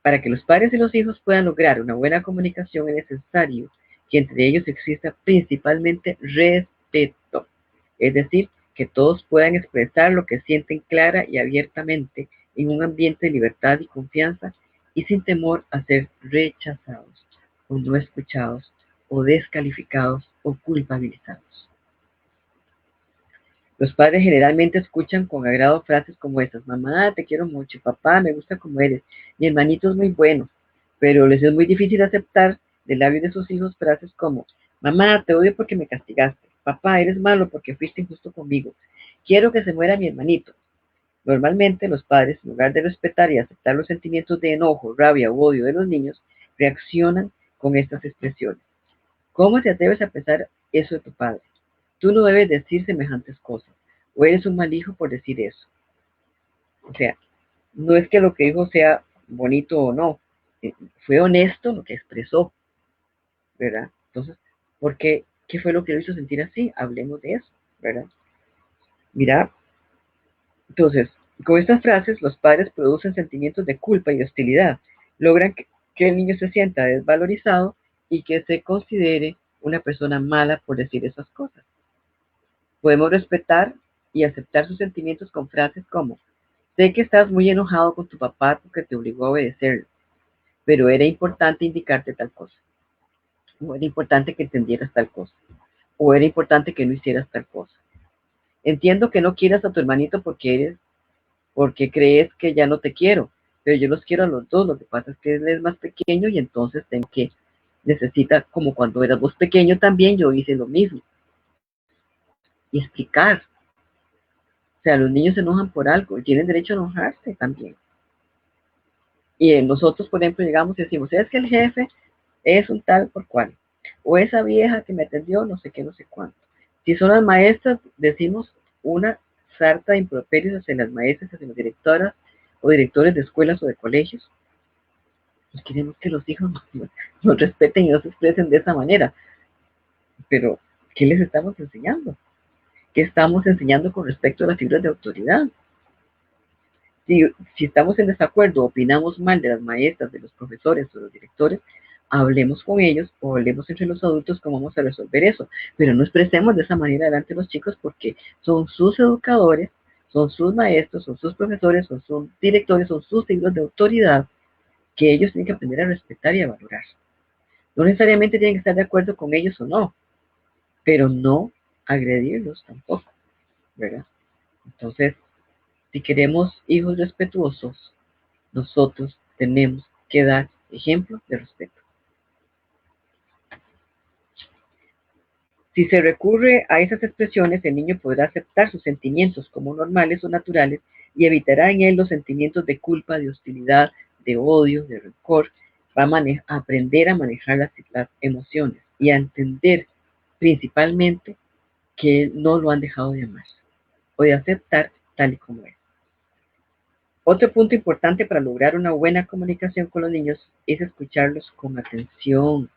Para que los padres y los hijos puedan lograr una buena comunicación es necesario que entre ellos exista principalmente respeto, es decir, que todos puedan expresar lo que sienten clara y abiertamente en un ambiente de libertad y confianza y sin temor a ser rechazados o no escuchados o descalificados o culpabilizados. Los padres generalmente escuchan con agrado frases como estas: mamá, te quiero mucho, papá, me gusta como eres, mi hermanito es muy bueno, pero les es muy difícil aceptar de labios de sus hijos frases como: mamá, te odio porque me castigaste, papá, eres malo porque fuiste injusto conmigo, quiero que se muera mi hermanito. Normalmente los padres, en lugar de respetar y aceptar los sentimientos de enojo, rabia u odio de los niños, reaccionan con estas expresiones. ¿Cómo te atreves a pensar eso de tu padre? Tú no debes decir semejantes cosas, o eres un mal hijo por decir eso. O sea, no es que lo que dijo sea bonito o no, fue honesto lo que expresó, ¿verdad? Entonces, ¿por qué? ¿Qué fue lo que lo hizo sentir así? Hablemos de eso, ¿verdad? Mira, entonces, con estas frases los padres producen sentimientos de culpa y de hostilidad, logran que el niño se sienta desvalorizado y que se considere una persona mala por decir esas cosas. Podemos respetar y aceptar sus sentimientos con frases como: sé que estás muy enojado con tu papá porque te obligó a obedecerlo, pero era importante indicarte tal cosa, o era importante que entendieras tal cosa, o era importante que no hicieras tal cosa. Entiendo que no quieras a tu hermanito porque crees que ya no te quiero, pero yo los quiero a los dos. Lo que pasa es que él es más pequeño y entonces tengo que necesita, como cuando eras vos pequeño también, yo hice lo mismo. Y explicar. O sea, los niños se enojan por algo y tienen derecho a enojarse también. Y nosotros, por ejemplo, llegamos y decimos: es que el jefe es un tal por cual, o esa vieja que me atendió, no sé qué, no sé cuánto. Si son las maestras, decimos una sarta de improperios hacia las maestras, hacia las directoras o directores de escuelas o de colegios. Pues queremos que los hijos nos respeten y nos expresen de esa manera. Pero, ¿qué les estamos enseñando? ¿Qué estamos enseñando con respecto a las figuras de autoridad? Si estamos en desacuerdo, opinamos mal de las maestras, de los profesores o de los directores, hablemos con ellos o hablemos entre los adultos cómo vamos a resolver eso, pero no expresemos de esa manera delante de los chicos porque son sus educadores, son sus maestros, son sus profesores, son sus directores, son sus signos de autoridad que ellos tienen que aprender a respetar y a valorar. No necesariamente tienen que estar de acuerdo con ellos o no, pero no agredirlos tampoco, ¿verdad? Entonces, si queremos hijos respetuosos, nosotros tenemos que dar ejemplo de respeto. Si se recurre a esas expresiones, el niño podrá aceptar sus sentimientos como normales o naturales y evitará en él los sentimientos de culpa, de hostilidad, de odio, de rencor. Va a aprender a manejar las emociones y a entender principalmente que no lo han dejado de amar o de aceptar tal y como es. Otro punto importante para lograr una buena comunicación con los niños es escucharlos con atención,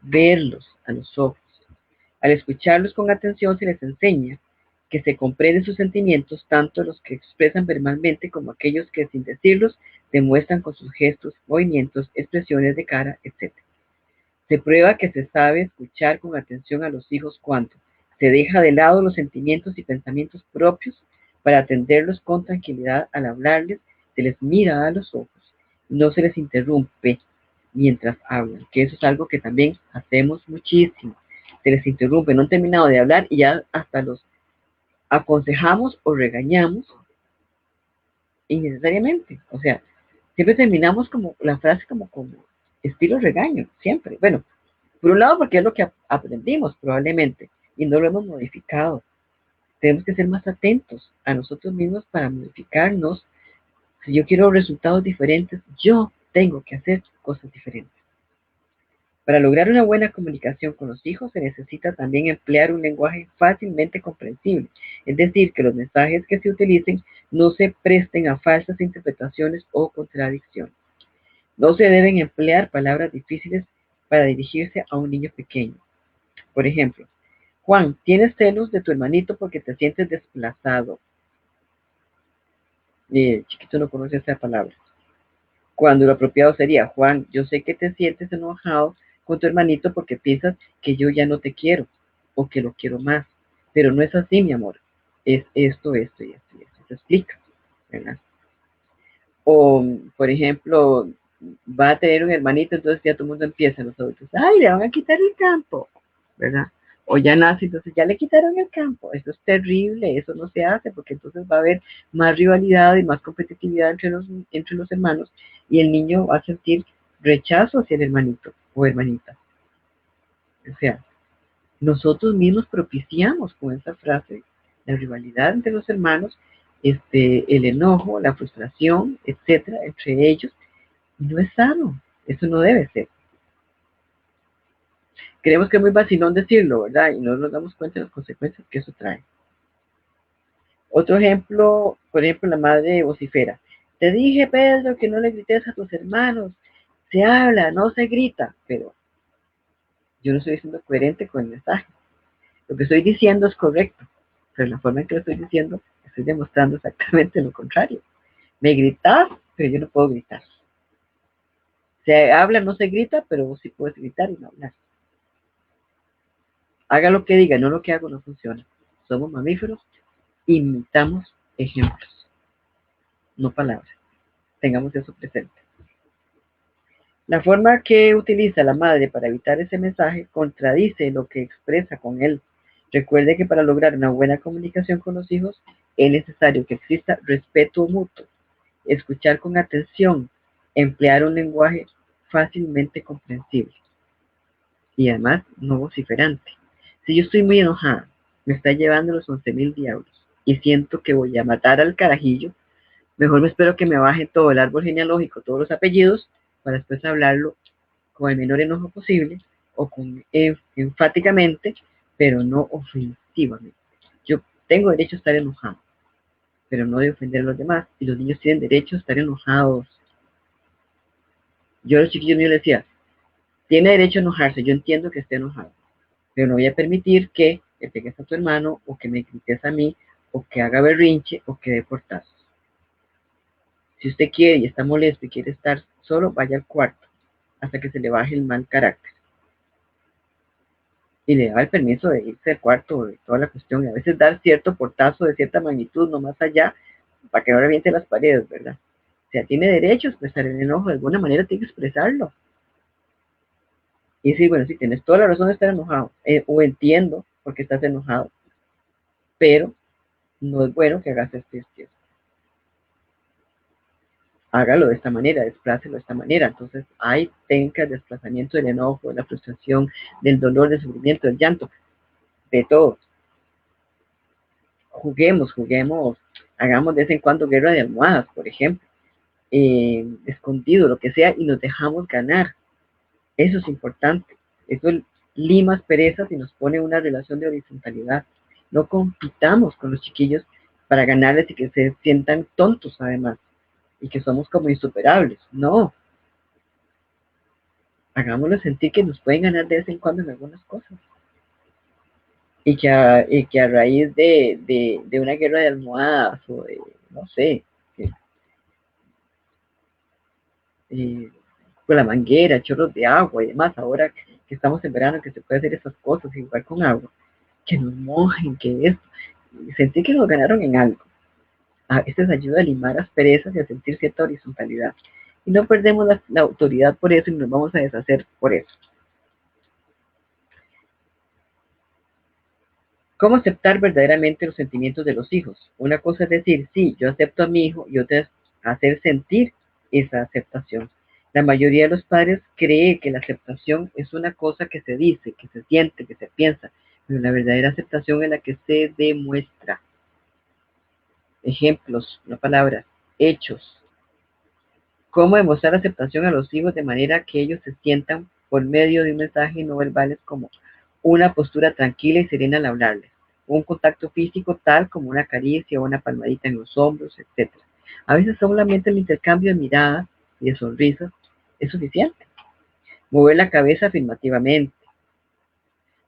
verlos a los ojos. Al escucharlos con atención se les enseña que se comprenden sus sentimientos, tanto los que expresan verbalmente como aquellos que sin decirlos demuestran con sus gestos, movimientos, expresiones de cara, etc. Se prueba que se sabe escuchar con atención a los hijos cuando se deja de lado los sentimientos y pensamientos propios para atenderlos con tranquilidad al hablarles, se les mira a los ojos, no se les interrumpe mientras hablan, que eso es algo que también hacemos muchísimo. Se les interrumpe, no han terminado de hablar y ya hasta los aconsejamos o regañamos innecesariamente. O sea, siempre terminamos como la frase como estilo regaño, siempre. Bueno, por un lado porque es lo que aprendimos probablemente y no lo hemos modificado. Tenemos que ser más atentos a nosotros mismos para modificarnos. Si yo quiero resultados diferentes, yo tengo que hacer cosas diferentes. Para lograr una buena comunicación con los hijos se necesita también emplear un lenguaje fácilmente comprensible, es decir, que los mensajes que se utilicen no se presten a falsas interpretaciones o contradicciones. No se deben emplear palabras difíciles para dirigirse a un niño pequeño. Por ejemplo, Juan, tienes celos de tu hermanito porque te sientes desplazado. El chiquito no conoce esa palabra. Cuando lo apropiado sería, Juan, yo sé que te sientes enojado con tu hermanito porque piensas que yo ya no te quiero o que lo quiero más. Pero no es así, mi amor. Es esto, esto y esto y esto. Se explica, ¿verdad? O, por ejemplo, va a tener un hermanito, entonces ya todo el mundo empieza, los adultos, ay, le van a quitar el campo, ¿verdad? O ya nace, entonces ya le quitaron el campo. Eso es terrible, eso no se hace, porque entonces va a haber más rivalidad y más competitividad entre los hermanos y el niño va a sentir rechazo hacia el hermanito o hermanita. O sea, nosotros mismos propiciamos con esa frase la rivalidad entre los hermanos, el enojo, la frustración, etcétera, entre ellos. No es sano, eso no debe ser. Creemos que es muy vacilón decirlo, ¿verdad? Y no nos damos cuenta de las consecuencias que eso trae. Otro ejemplo, por ejemplo, la madre vocifera. Te dije, Pedro, que no le grites a tus hermanos. Se habla, no se grita. Pero yo no estoy siendo coherente con el mensaje. Lo que estoy diciendo es correcto, pero la forma en que lo estoy diciendo, estoy demostrando exactamente lo contrario. Me gritas, pero yo no puedo gritar. Se habla, no se grita, pero vos sí puedes gritar y no hablar. Haga lo que diga, no lo que hago no funciona. Somos mamíferos, imitamos ejemplos, no palabras. Tengamos eso presente. La forma que utiliza la madre para evitar ese mensaje contradice lo que expresa con él. Recuerde que para lograr una buena comunicación con los hijos es necesario que exista respeto mutuo, escuchar con atención, emplear un lenguaje fácilmente comprensible y además no vociferante. Si yo estoy muy enojada, me está llevando los 11.000 diablos y siento que voy a matar al carajillo, mejor me espero que me baje todo el árbol genealógico, todos los apellidos, para después hablarlo con el menor enojo posible o con enfáticamente, pero no ofensivamente. Yo tengo derecho a estar enojado, pero no de ofender a los demás, y los niños tienen derecho a estar enojados. Yo a los chiquillos míos les decía, tiene derecho a enojarse, yo entiendo que esté enojado, pero no voy a permitir que le pegues a tu hermano, o que me grites a mí, o que haga berrinche, o que dé portazos. Si usted quiere y está molesto y quiere estar solo, vaya al cuarto. hasta que se le baje el mal carácter. Y le da el permiso de irse al cuarto de toda la cuestión, y a veces dar cierto portazo de cierta magnitud, no más allá, para que no reviente las paredes, ¿verdad? O sea, tiene derecho a expresar el enojo, de alguna manera tiene que expresarlo. Y sí, bueno, sí, tienes toda la razón de estar enojado, o entiendo por qué estás enojado, pero no es bueno que hagas esto. Hágalo de esta manera, desplácelo de esta manera. Entonces, hay técnicas de desplazamiento del enojo, de la frustración, del dolor, del sufrimiento, del llanto, de todo. Juguemos, hagamos de vez en cuando guerra de almohadas, por ejemplo, escondido, lo que sea, y nos dejamos ganar. Eso es importante. Eso lima perezas y nos pone una relación de horizontalidad. No compitamos con los chiquillos para ganarles y que se sientan tontos además y que somos como insuperables. No, hagámoslo sentir que nos pueden ganar de vez en cuando en algunas cosas. Y que a raíz de una guerra de almohadas o de, no sé, eh, con la manguera, chorros de agua y demás, ahora que estamos en verano, que se puede hacer esas cosas, igual con agua, que nos mojen, que es, sentir que nos ganaron en algo. A veces ayuda a limar asperezas y a sentir cierta horizontalidad. Y no perdemos la autoridad por eso y nos vamos a deshacer por eso. ¿Cómo aceptar verdaderamente los sentimientos de los hijos? Una cosa es decir, sí, yo acepto a mi hijo, y otra es hacer sentir esa aceptación. La mayoría de los padres cree que la aceptación es una cosa que se dice, que se siente, que se piensa, pero la verdadera aceptación es la que se demuestra. Ejemplos, no palabras, hechos. ¿Cómo demostrar aceptación a los hijos de manera que ellos se sientan por medio de un mensaje no verbales como una postura tranquila y serena al hablarles, un contacto físico tal como una caricia o una palmadita en los hombros, etcétera? A veces solamente el intercambio de miradas y de sonrisas es suficiente. Mover la cabeza afirmativamente,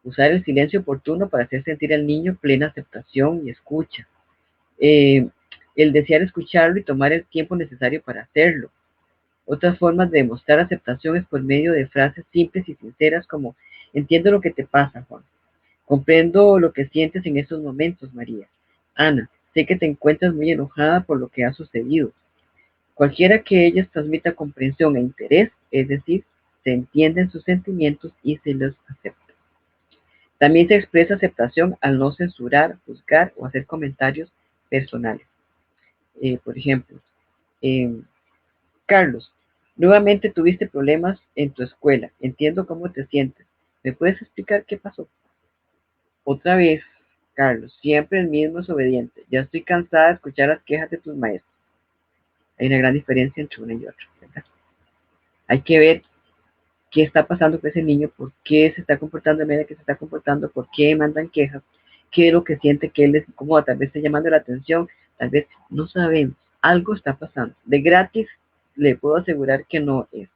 usar el silencio oportuno para hacer sentir al niño plena aceptación y escucha, eh, el desear escucharlo y tomar el tiempo necesario para hacerlo. Otras formas de demostrar aceptación es por medio de frases simples y sinceras como entiendo lo que te pasa, Juan. Comprendo lo que sientes en estos momentos, María. Ana, sé que te encuentras muy enojada por lo que ha sucedido. Cualquiera que ellas transmita comprensión e interés, es decir, se entienden sus sentimientos y se los acepta. También se expresa aceptación al no censurar, juzgar o hacer comentarios personales. Por ejemplo, eh, Carlos, nuevamente tuviste problemas en tu escuela. Entiendo cómo te sientes. ¿Me puedes explicar qué pasó? Otra vez, Carlos, siempre el mismo es obediente. Ya estoy cansada de escuchar las quejas de tus maestros. Hay una gran diferencia entre una y otra, ¿verdad? Hay que ver qué está pasando con ese niño, por qué se está comportando de manera que se está comportando, por qué mandan quejas, qué es lo que siente que él les incomoda, tal vez está llamando la atención, tal vez no sabemos, algo está pasando. De gratis le puedo asegurar que no es.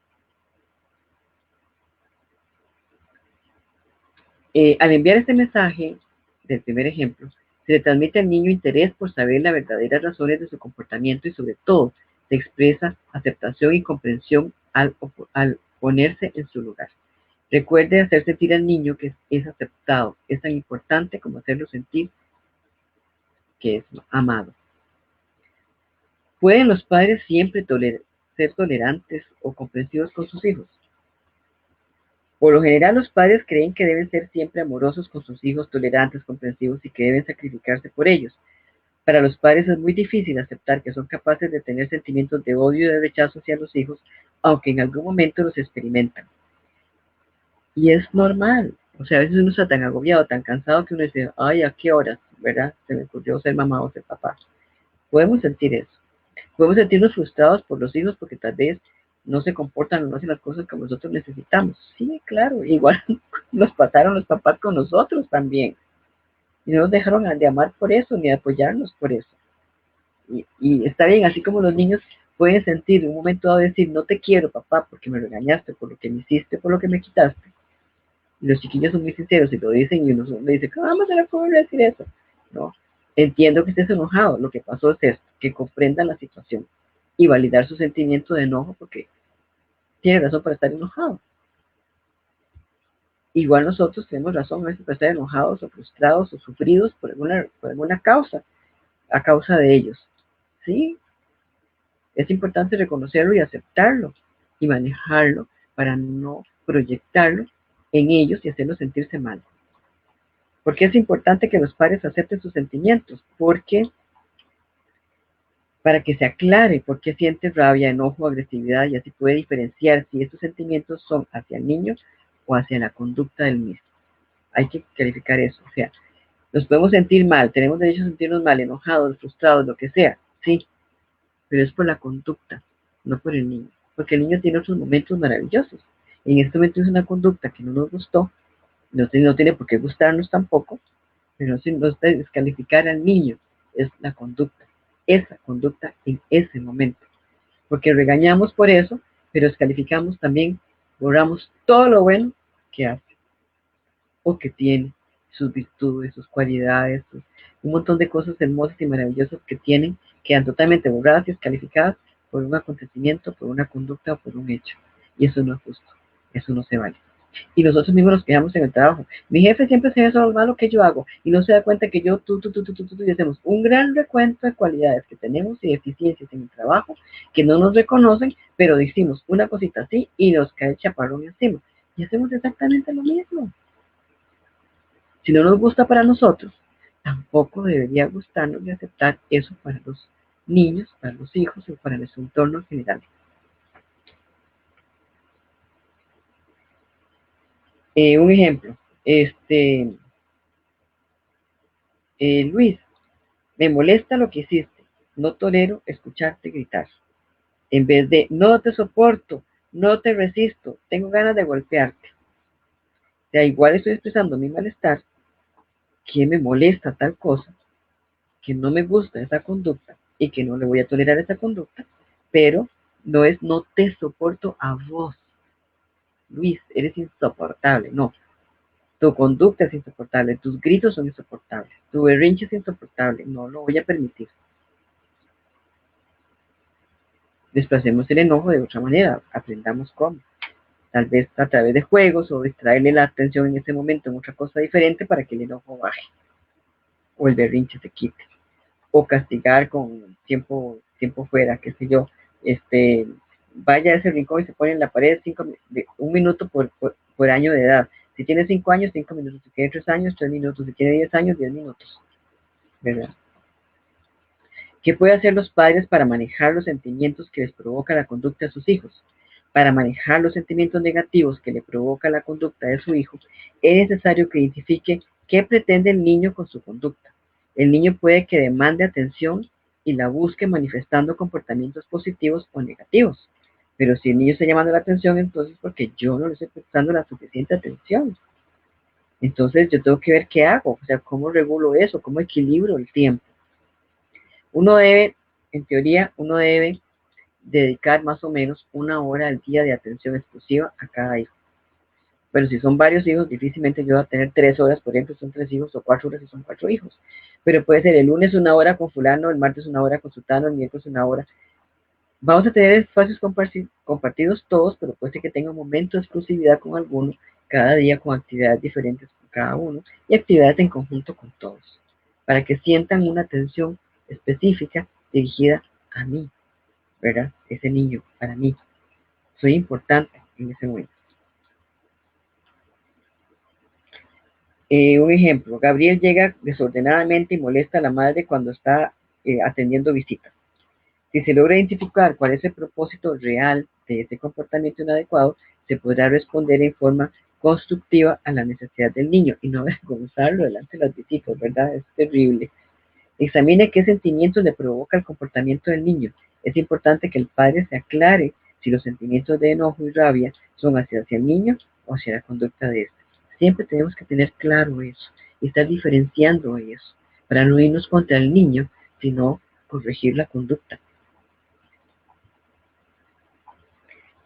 Al enviar este mensaje del primer ejemplo, se le transmite al niño interés por saber las verdaderas razones de su comportamiento y sobre todo se expresa aceptación y comprensión al ponerse en su lugar. Recuerde hacer sentir al niño que es aceptado. Es tan importante como hacerlo sentir que es amado. ¿Pueden los padres siempre ser tolerantes o comprensivos con sus hijos? Por lo general, los padres creen que deben ser siempre amorosos con sus hijos, tolerantes, comprensivos y que deben sacrificarse por ellos. Para los padres es muy difícil aceptar que son capaces de tener sentimientos de odio y de rechazo hacia los hijos, aunque en algún momento los experimentan. Y es normal. O sea, a veces uno está tan agobiado, tan cansado que uno dice, ay, ¿a qué horas? ¿Verdad? Se me ocurrió ser mamá o ser papá. Podemos sentir eso. Podemos sentirnos frustrados por los hijos porque tal vez no se comportan o no hacen las cosas como nosotros necesitamos. Sí, claro. Igual nos pasaron los papás con nosotros también. Y no nos dejaron de amar por eso, ni de apoyarnos por eso. Y está bien, así como los niños pueden sentir en un momento dado decir, no te quiero, papá, porque me regañaste, por lo que me hiciste, por lo que me quitaste. Y los chiquillos son muy sinceros y lo dicen y uno le dice, ¿cómo se le puede decir eso? No, entiendo que estés enojado, lo que pasó es esto, que comprendan la situación y validar su sentimiento de enojo porque tiene razón para estar enojado. Igual nosotros tenemos razón a veces para estar enojados o frustrados o sufridos por alguna causa, a causa de ellos. ¿Sí? Es importante reconocerlo y aceptarlo y manejarlo para no proyectarlo en ellos y hacerlos sentirse mal. ¿Por qué es importante que los padres acepten sus sentimientos? Porque para que se aclare por qué siente rabia, enojo, agresividad y así puede diferenciar si estos sentimientos son hacia el niño o hacia la conducta del mismo. Hay que clarificar eso. O sea, nos podemos sentir mal, tenemos derecho a sentirnos mal, enojados, frustrados, lo que sea, sí, pero es por la conducta, no por el niño, porque el niño tiene otros momentos maravillosos. En este momento es una conducta que no nos gustó, no tiene por qué gustarnos tampoco, pero no se descalificar al niño, es la conducta, esa conducta en ese momento, porque regañamos por eso, pero descalificamos también, borramos todo lo bueno que hace o que tiene, sus virtudes, sus cualidades, un montón de cosas hermosas y maravillosas que tienen, quedan totalmente borradas y descalificadas por un acontecimiento, por una conducta o por un hecho. Y eso no es justo, eso no se vale. Y nosotros mismos nos quejamos en el trabajo. Mi jefe siempre se ve eso lo malo que yo hago y no se da cuenta que yo, y hacemos un gran recuento de cualidades que tenemos y deficiencias en el trabajo que no nos reconocen, pero decimos una cosita así y nos cae el chaparrón encima. Y hacemos exactamente lo mismo. Si no nos gusta para nosotros, tampoco debería gustarnos y aceptar eso para los niños, para los hijos o para nuestro entorno en general. Un ejemplo, Luis, me molesta lo que hiciste, no tolero escucharte gritar. En vez de, no te soporto, no te resisto, tengo ganas de golpearte. O sea, igual estoy expresando mi malestar, que me molesta tal cosa, que no me gusta esa conducta y que no le voy a tolerar esa conducta, pero no es no te soporto a vos, Luis, eres insoportable, no, tu conducta es insoportable, tus gritos son insoportables, tu berrinche es insoportable, no lo voy a permitir. Desplacemos el enojo de otra manera, aprendamos cómo. Tal vez a través de juegos o distraerle la atención en ese momento en otra cosa diferente para que el enojo baje o el berrinche se quite. O castigar con tiempo fuera, qué sé yo, vaya a ese rincón y se pone en la pared 1 minuto por año de edad. Si tiene 5 años, 5 minutos. Si tiene 3 años, 3 minutos. Si tiene 10 años, 10 minutos. ¿Verdad? ¿Qué pueden hacer los padres para manejar los sentimientos que les provoca la conducta de sus hijos? Para manejar los sentimientos negativos que le provoca la conducta de su hijo, es necesario que identifique qué pretende el niño con su conducta. El niño puede que demande atención y la busque manifestando comportamientos positivos o negativos. Pero si el niño está llamando la atención, entonces porque yo no le estoy prestando la suficiente atención. Entonces yo tengo que ver qué hago, o sea, cómo regulo eso, cómo equilibro el tiempo. En teoría, uno debe dedicar más o menos 1 hora al día de atención exclusiva a cada hijo. Pero si son varios hijos, difícilmente yo voy a tener 3 horas, por ejemplo, son 3 hijos, o 4 horas si son 4 hijos. Pero puede ser el lunes 1 hora con fulano, el martes 1 hora con sultano, el miércoles 1 hora. Vamos a tener espacios compartidos todos, pero puede ser que tenga un momento de exclusividad con alguno, cada día con actividades diferentes con cada uno y actividades en conjunto con todos, para que sientan una atención específica dirigida a mí, ¿verdad? Ese niño, para mí. Soy importante en ese momento. Un ejemplo, Gabriel llega desordenadamente y molesta a la madre cuando está atendiendo visitas. Si se logra identificar cuál es el propósito real de ese comportamiento inadecuado, se podrá responder en forma constructiva a la necesidad del niño y no avergonzarlo delante de las visitas, ¿verdad? Es terrible. Examine qué sentimientos le provoca el comportamiento del niño. Es importante que el padre se aclare si los sentimientos de enojo y rabia son hacia el niño o hacia la conducta de este. Siempre tenemos que tener claro eso y estar diferenciando eso para no irnos contra el niño, sino corregir la conducta.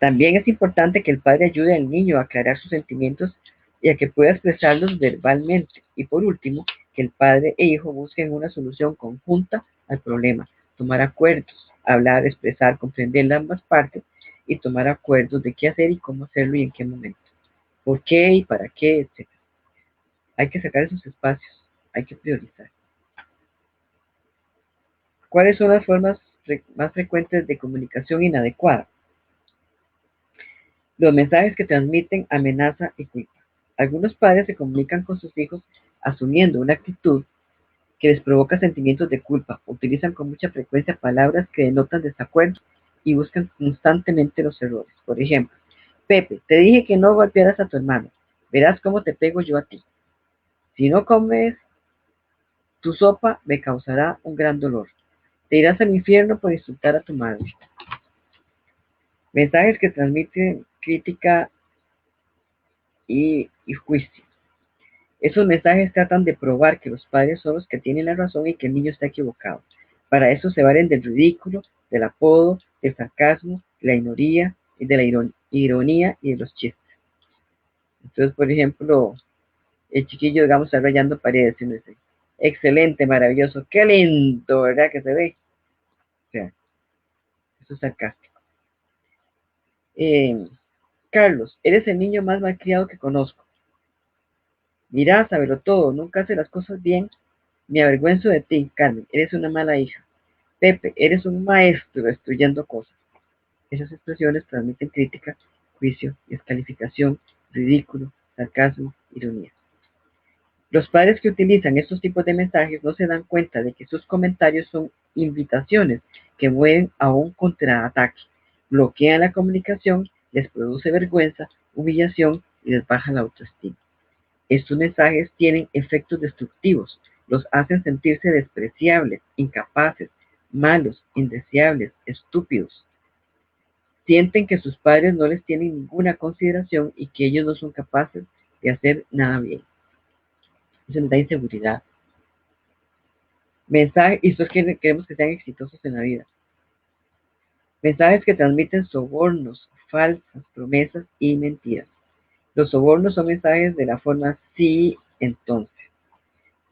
También es importante que el padre ayude al niño a aclarar sus sentimientos y a que pueda expresarlos verbalmente. Y por último, que el padre e hijo busquen una solución conjunta al problema, tomar acuerdos, hablar, expresar, comprender ambas partes y tomar acuerdos de qué hacer y cómo hacerlo y en qué momento. ¿Por qué y para qué? Etc. Hay que sacar esos espacios, hay que priorizar. ¿Cuáles son las formas más frecuentes de comunicación inadecuada? Los mensajes que transmiten amenaza y culpa. Algunos padres se comunican con sus hijos asumiendo una actitud que les provoca sentimientos de culpa. Utilizan con mucha frecuencia palabras que denotan desacuerdo y buscan constantemente los errores. Por ejemplo, Pepe, te dije que no golpearas a tu hermano. Verás cómo te pego yo a ti. Si no comes tu sopa, me causará un gran dolor. Te irás al infierno por insultar a tu madre. Mensajes que transmiten crítica y juicio. Esos mensajes tratan de probar que los padres son los que tienen la razón y que el niño está equivocado. Para eso se valen del ridículo, del apodo, del sarcasmo, de la ironía y de la ironía y de los chistes. Entonces, por ejemplo, el chiquillo, digamos, está rayando paredes y me dice, excelente, maravilloso, qué lindo, ¿verdad? Que se ve. O sea, eso es sarcástico. Carlos, eres el niño más malcriado que conozco. Mira, sábelo todo, nunca hace las cosas bien. Me avergüenzo de ti, Carmen, eres una mala hija. Pepe, eres un maestro destruyendo cosas. Esas expresiones transmiten crítica, juicio, descalificación, ridículo, sarcasmo, ironía. Los padres que utilizan estos tipos de mensajes no se dan cuenta de que sus comentarios son invitaciones que mueven a un contraataque, bloquean la comunicación, les produce vergüenza, humillación y les baja la autoestima. Estos mensajes tienen efectos destructivos, los hacen sentirse despreciables, incapaces, malos, indeseables, estúpidos. Sienten que sus padres no les tienen ninguna consideración y que ellos no son capaces de hacer nada bien. Eso les da inseguridad. Mensajes, y estos queremos que sean exitosos en la vida. Mensajes que transmiten sobornos, falsas promesas y mentiras. Los sobornos son mensajes de la forma sí, entonces.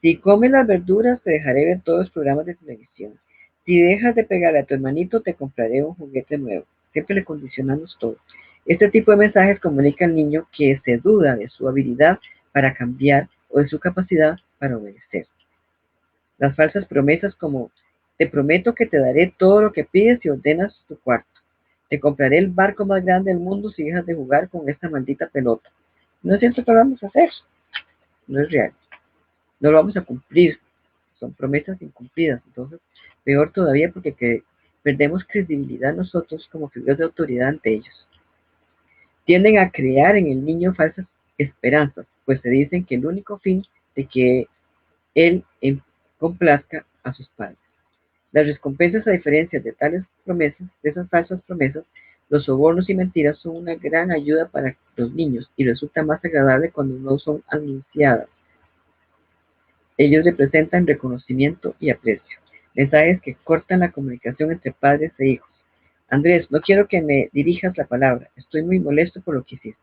Si comes las verduras, te dejaré ver todos los programas de televisión. Si dejas de pegarle a tu hermanito, te compraré un juguete nuevo. Siempre le condicionamos todo. Este tipo de mensajes comunica al niño que se duda de su habilidad para cambiar o de su capacidad para obedecer. Las falsas promesas como te prometo que te daré todo lo que pides si ordenas tu cuarto. Te compraré el barco más grande del mundo si dejas de jugar con esta maldita pelota. No es cierto que lo vamos a hacer. No es real. No lo vamos a cumplir. Son promesas incumplidas. Entonces, peor todavía porque perdemos credibilidad nosotros como figuras de autoridad ante ellos. Tienden a crear en el niño falsas esperanzas, pues se dicen que el único fin de que él complazca a sus padres. Las recompensas, a diferencia de tales promesas, de esas falsas promesas, los sobornos y mentiras son una gran ayuda para los niños y resulta más agradable cuando no son anunciadas. Ellos representan reconocimiento y aprecio, mensajes que cortan la comunicación entre padres e hijos. Andrés, no quiero que me dirijas la palabra, estoy muy molesto por lo que hiciste.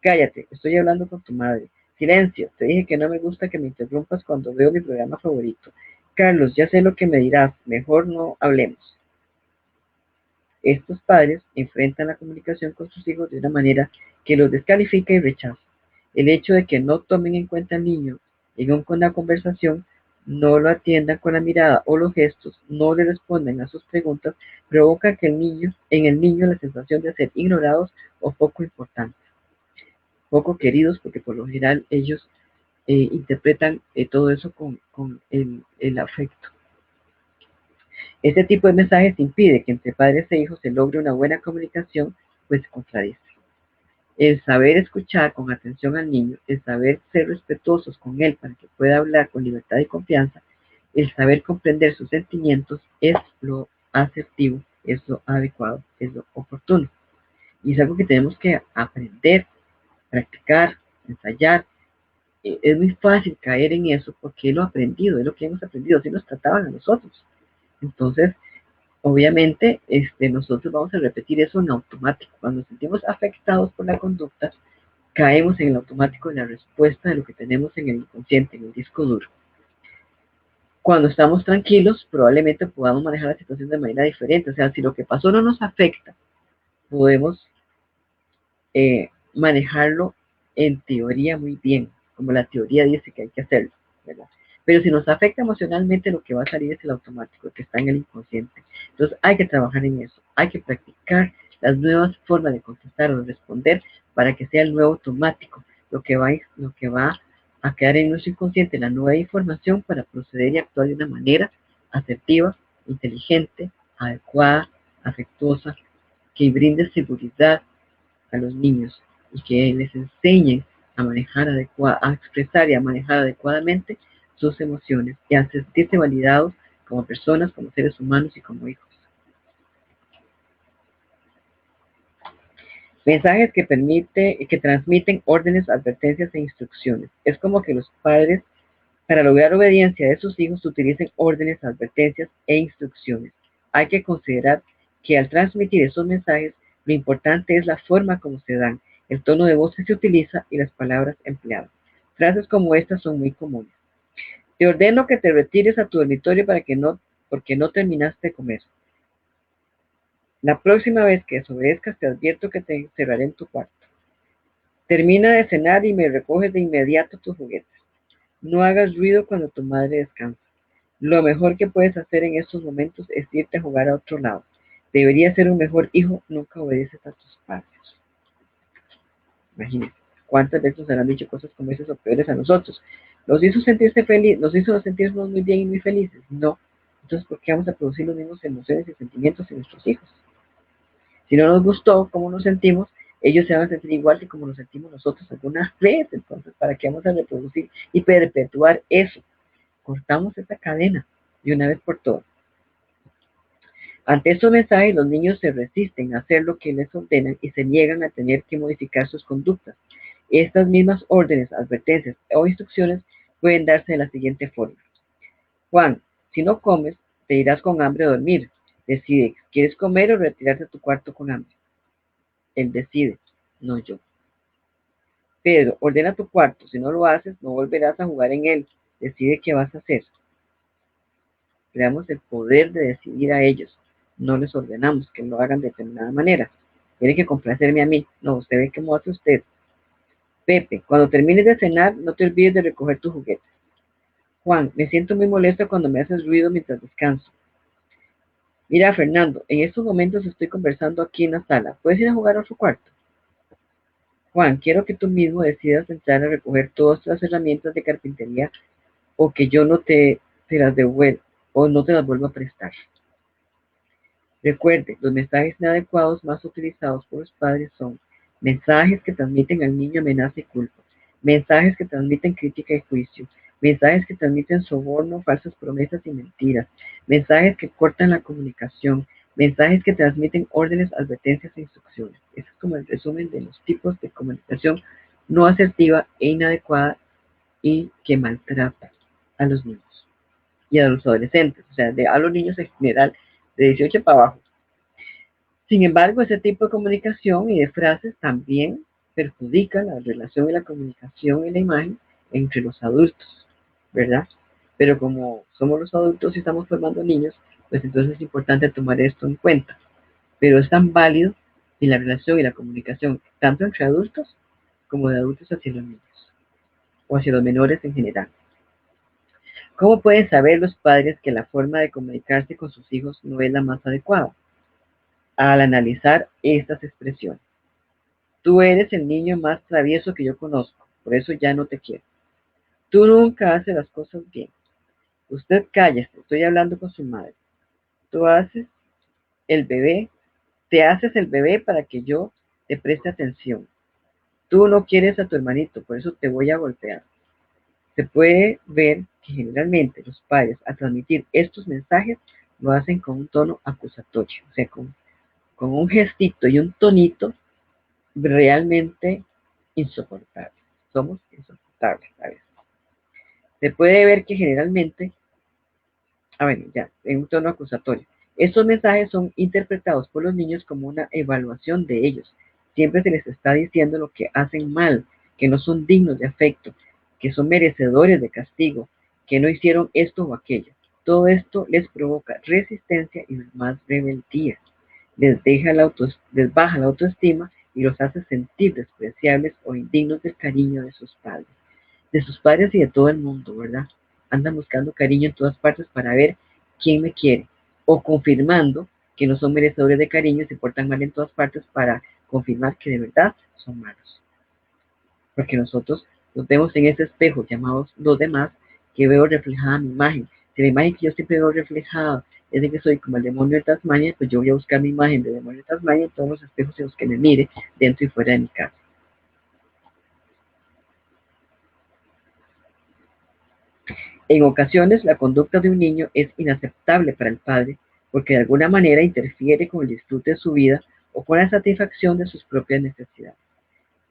Cállate, estoy hablando con tu madre. Silencio, te dije que no me gusta que me interrumpas cuando veo mi programa favorito. Carlos, ya sé lo que me dirás, mejor no hablemos. Estos padres enfrentan la comunicación con sus hijos de una manera que los descalifica y rechaza. El hecho de que no tomen en cuenta al niño en una conversación, no lo atiendan con la mirada o los gestos, no le respondan a sus preguntas, provoca que en el niño la sensación de ser ignorados o poco importantes, poco queridos, porque por lo general ellos interpretan todo eso con el afecto. Este tipo de mensajes impide que entre padres e hijos se logre una buena comunicación, pues se contradice. El saber escuchar con atención al niño, el saber ser respetuosos con él para que pueda hablar con libertad y confianza, el saber comprender sus sentimientos es lo asertivo, es lo adecuado, es lo oportuno. Y es algo que tenemos que aprender, practicar, ensayar. Es muy fácil caer en eso porque es lo aprendido, es lo que hemos aprendido, así nos trataban a nosotros. Entonces, obviamente, nosotros vamos a repetir eso en automático. Cuando nos sentimos afectados por la conducta, caemos en el automático de la respuesta de lo que tenemos en el inconsciente, en el disco duro. Cuando estamos tranquilos, probablemente podamos manejar la situación de manera diferente. O sea, si lo que pasó no nos afecta, podemos manejarlo en teoría muy bien, como la teoría dice que hay que hacerlo, ¿verdad? Pero si nos afecta emocionalmente, lo que va a salir es el automático, que está en el inconsciente. Entonces hay que trabajar en eso, hay que practicar las nuevas formas de contestar o de responder para que sea el nuevo automático, lo que va a quedar en nuestro inconsciente, la nueva información para proceder y actuar de una manera asertiva, inteligente, adecuada, afectuosa, que brinde seguridad a los niños y que les enseñen a manejar a expresar y a manejar adecuadamente sus emociones y a sentirse validados como personas, como seres humanos y como hijos. Mensajes que transmiten órdenes, advertencias e instrucciones. Es como que los padres, para lograr obediencia de sus hijos, utilicen órdenes, advertencias e instrucciones. Hay que considerar que al transmitir esos mensajes, lo importante es la forma como se dan, el tono de voz que se utiliza y las palabras empleadas. Frases como estas son muy comunes. Te ordeno que te retires a tu dormitorio porque no terminaste de comer. La próxima vez que desobedezcas, te advierto que te encerraré en tu cuarto. Termina de cenar y me recoges de inmediato tus juguetes. No hagas ruido cuando tu madre descansa. Lo mejor que puedes hacer en estos momentos es irte a jugar a otro lado. Deberías ser un mejor hijo, nunca obedeces a tus padres. Imagínense, ¿cuántas veces nos han dicho cosas como esas o peores a nosotros? ¿Nos hizo sentirse feliz? ¿Nos hizo sentirnos muy bien y muy felices? No. Entonces, ¿por qué vamos a producir las mismas emociones y sentimientos en nuestros hijos? Si no nos gustó cómo nos sentimos, ellos se van a sentir igual que como nos sentimos nosotros alguna vez. Entonces, ¿para qué vamos a reproducir y perpetuar eso? Cortamos esa cadena de una vez por todas. Ante estos mensajes, los niños se resisten a hacer lo que les ordenan y se niegan a tener que modificar sus conductas. Estas mismas órdenes, advertencias o instrucciones pueden darse de la siguiente forma. Juan, si no comes, te irás con hambre a dormir. Decide, ¿quieres comer o retirarte a tu cuarto con hambre? Él decide, no yo. Pedro, ordena tu cuarto. Si no lo haces, no volverás a jugar en él. Decide qué vas a hacer. Le damos el poder de decidir a ellos. No les ordenamos que lo hagan de determinada manera. Tiene que complacerme a mí. No, usted ve cómo hace usted. Pepe, cuando termines de cenar, no te olvides de recoger tus juguetes. Juan, me siento muy molesto cuando me haces ruido mientras descanso. Mira, Fernando, en estos momentos estoy conversando aquí en la sala. ¿Puedes ir a jugar a otro cuarto? Juan, quiero que tú mismo decidas entrar a recoger todas las herramientas de carpintería o que yo no te las devuelva o no te las vuelvo a prestar. Recuerde, los mensajes inadecuados más utilizados por los padres son mensajes que transmiten al niño amenaza y culpa, mensajes que transmiten crítica y juicio, mensajes que transmiten soborno, falsas promesas y mentiras, mensajes que cortan la comunicación, mensajes que transmiten órdenes, advertencias e instrucciones. Ese es como el resumen de los tipos de comunicación no asertiva e inadecuada y que maltrata a los niños y a los adolescentes, o sea, a los niños en general de 18 para abajo. Sin embargo, ese tipo de comunicación y de frases también perjudica la relación y la comunicación y la imagen entre los adultos, ¿verdad? Pero como somos los adultos y estamos formando niños, pues entonces es importante tomar esto en cuenta. Pero es tan válido en la relación y la comunicación, tanto entre adultos como de adultos hacia los niños o hacia los menores en general. ¿Cómo pueden saber los padres que la forma de comunicarse con sus hijos no es la más adecuada? Al analizar estas expresiones. Tú eres el niño más travieso que yo conozco, por eso ya no te quiero. Tú nunca haces las cosas bien. Usted cállese, estoy hablando con su madre. Tú haces el bebé, te haces el bebé para que yo te preste atención. Tú no quieres a tu hermanito, por eso te voy a golpear. Se puede ver que generalmente los padres al transmitir estos mensajes lo hacen con un tono acusatorio, o sea, con un gestito y un tonito realmente insoportable. Somos insoportables a veces. Se puede ver que generalmente, bueno, ya, en un tono acusatorio. Estos mensajes son interpretados por los niños como una evaluación de ellos. Siempre se les está diciendo lo que hacen mal, que no son dignos de afecto, que son merecedores de castigo, que no hicieron esto o aquello. Todo esto les provoca resistencia y más rebeldía. les baja la autoestima y los hace sentir despreciables o indignos del cariño de sus padres y de todo el mundo, ¿verdad? Andan buscando cariño en todas partes para ver quién me quiere, o confirmando que no son merecedores de cariño y se portan mal en todas partes para confirmar que de verdad son malos. Porque nosotros nos vemos en ese espejo llamados los demás, que veo reflejada mi imagen. Si la imagen que yo siempre veo reflejada es de que soy como el demonio de Tasmania, pues yo voy a buscar mi imagen de demonio de Tasmania en todos los espejos en los que me mire, dentro y fuera de mi casa. En ocasiones, la conducta de un niño es inaceptable para el padre porque de alguna manera interfiere con el disfrute de su vida o con la satisfacción de sus propias necesidades.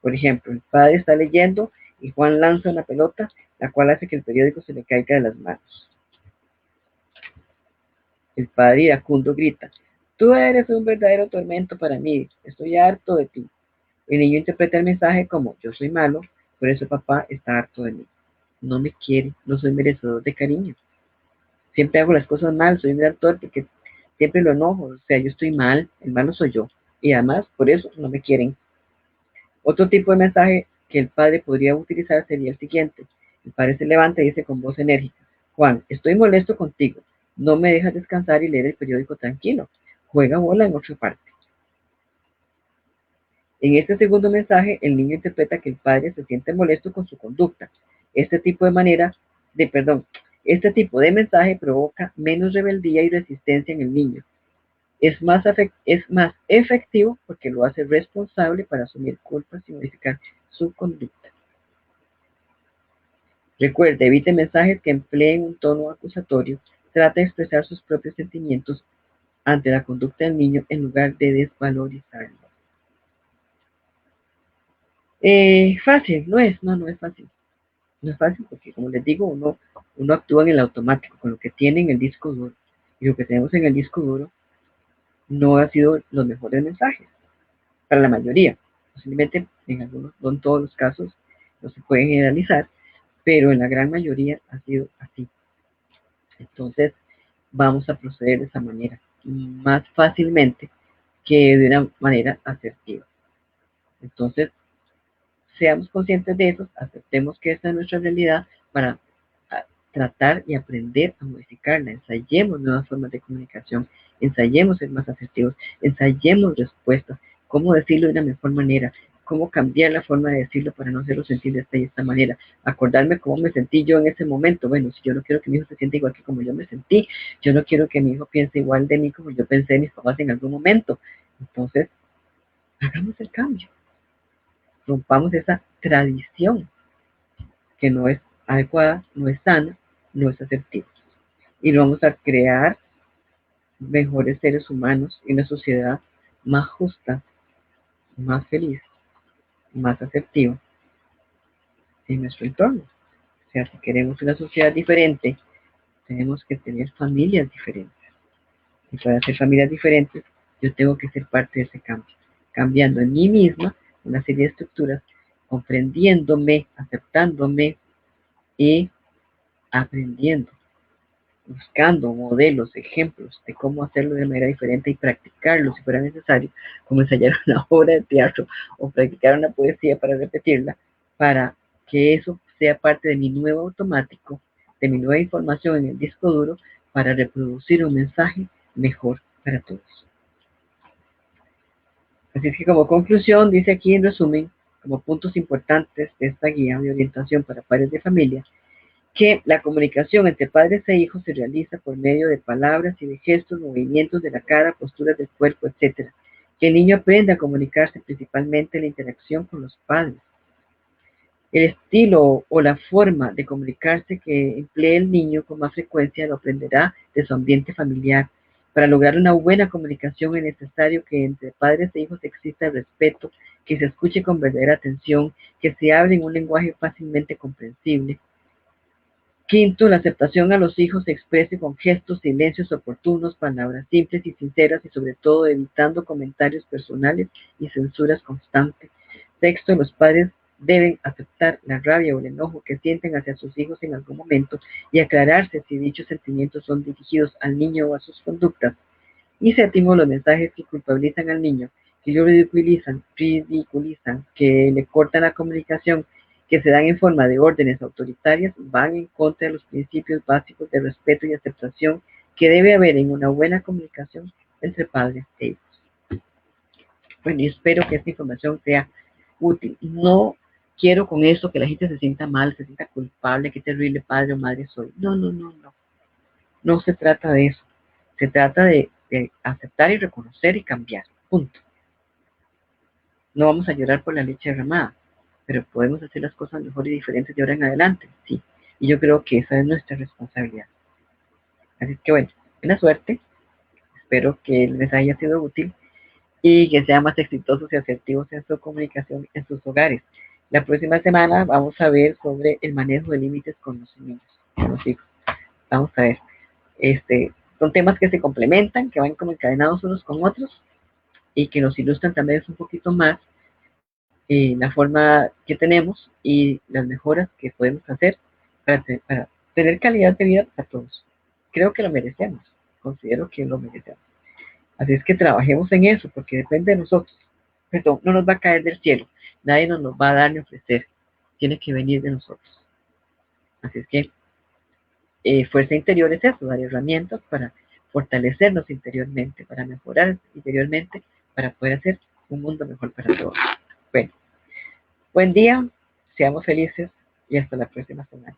Por ejemplo, el padre está leyendo y Juan lanza una pelota, la cual hace que el periódico se le caiga de las manos. El padre iracundo grita: "Tú eres un verdadero tormento para mí, estoy harto de ti". El niño interpreta el mensaje como: "Yo soy malo, por eso papá está harto de mí. No me quiere, no soy merecedor de cariño. Siempre hago las cosas mal, soy un gran torpe que siempre lo enojo, o sea, yo estoy mal, el malo soy yo. Y además, por eso no me quieren". Otro tipo de mensaje que el padre podría utilizar sería el siguiente. El padre se levanta y dice con voz enérgica: "Juan, estoy molesto contigo. No me dejas descansar y leer el periódico tranquilo. Juega bola en otra parte". En este segundo mensaje, el niño interpreta que el padre se siente molesto con su conducta. Este tipo de manera de, perdón, este tipo de mensaje provoca menos rebeldía y resistencia en el niño. Es más efectivo porque lo hace responsable para asumir culpas y modificar su conducta. Recuerde, evite mensajes que empleen un tono acusatorio. Trate de expresar sus propios sentimientos ante la conducta del niño en lugar de desvalorizarlo. Fácil, no es fácil. No es fácil porque, como les digo, uno actúa en el automático con lo que tiene en el disco duro. Y lo que tenemos en el disco duro no ha sido los mejores mensajes para la mayoría. Posiblemente en algunos, no en todos los casos, no se puede generalizar, pero en la gran mayoría ha sido así. Entonces, vamos a proceder de esa manera, más fácilmente que de una manera asertiva. Entonces, seamos conscientes de eso, aceptemos que esta es nuestra realidad para tratar y aprender a modificarla. Ensayemos nuevas formas de comunicación, ensayemos ser más asertivos, ensayemos respuestas, cómo decirlo de una mejor manera, cómo cambiar la forma de decirlo para no hacerlo sentir de esta y esta manera, acordarme cómo me sentí yo en ese momento. Bueno, si yo no quiero que mi hijo se sienta igual que como yo me sentí, yo no quiero que mi hijo piense igual de mí como yo pensé de mis papás en algún momento. Entonces, hagamos el cambio, rompamos esa tradición que no es adecuada, no es sana, no es asertiva. Y vamos a crear mejores seres humanos y una sociedad más justa, más feliz, más asertiva en nuestro entorno. O sea, si queremos una sociedad diferente, tenemos que tener familias diferentes. Y para hacer familias diferentes, yo tengo que ser parte de ese cambio, cambiando en mí misma una serie de estructuras, comprendiéndome, aceptándome y aprendiendo, buscando modelos, ejemplos de cómo hacerlo de manera diferente y practicarlo si fuera necesario, como ensayar una obra de teatro o practicar una poesía para repetirla, para que eso sea parte de mi nuevo automático, de mi nueva información en el disco duro, para reproducir un mensaje mejor para todos. Así es que como conclusión, dice aquí en resumen, como puntos importantes de esta guía de orientación para padres de familia, que la comunicación entre padres e hijos se realiza por medio de palabras y de gestos, movimientos de la cara, posturas del cuerpo, etc. Que el niño aprenda a comunicarse principalmente en la interacción con los padres. El estilo o la forma de comunicarse que emplee el niño con más frecuencia lo aprenderá de su ambiente familiar. Para lograr una buena comunicación es necesario que entre padres e hijos exista respeto, que se escuche con verdadera atención, que se hable en un lenguaje fácilmente comprensible. Quinto, la aceptación a los hijos se exprese con gestos, silencios oportunos, palabras simples y sinceras y sobre todo evitando comentarios personales y censuras constantes. Sexto, los padres deben aceptar la rabia o el enojo que sienten hacia sus hijos en algún momento y aclararse si dichos sentimientos son dirigidos al niño o a sus conductas. Y séptimo, los mensajes que culpabilizan al niño, que lo ridiculizan, que le cortan la comunicación, que se dan en forma de órdenes autoritarias, van en contra de los principios básicos de respeto y aceptación que debe haber en una buena comunicación entre padres e hijos. Bueno, y espero que esta información sea útil. No quiero con esto que la gente se sienta mal, se sienta culpable, qué terrible padre o madre soy. No, no, no, no. No se trata de eso. Se trata de aceptar y reconocer y cambiar. Punto. No vamos a llorar por la leche derramada, pero podemos hacer las cosas mejor y diferentes de ahora en adelante. Sí. Y yo creo que esa es nuestra responsabilidad. Así que bueno, buena suerte. Espero que les haya sido útil y que sean más exitosos y asertivos en su comunicación en sus hogares. La próxima semana vamos a ver sobre el manejo de límites con los niños, con los hijos. Vamos a ver. Son temas que se complementan, que van como encadenados unos con otros y que nos ilustran también un poquito más la forma que tenemos y las mejoras que podemos hacer para tener calidad de vida para todos. Creo que lo merecemos, considero que lo merecemos. Así es que trabajemos en eso, porque depende de nosotros. Perdón, no nos va a caer del cielo, nadie nos lo va a dar ni ofrecer, tiene que venir de nosotros. Así es que fuerza interior es eso, dar herramientas para fortalecernos interiormente, para mejorar interiormente, para poder hacer un mundo mejor para todos. Bueno, buen día, seamos felices y hasta la próxima semana.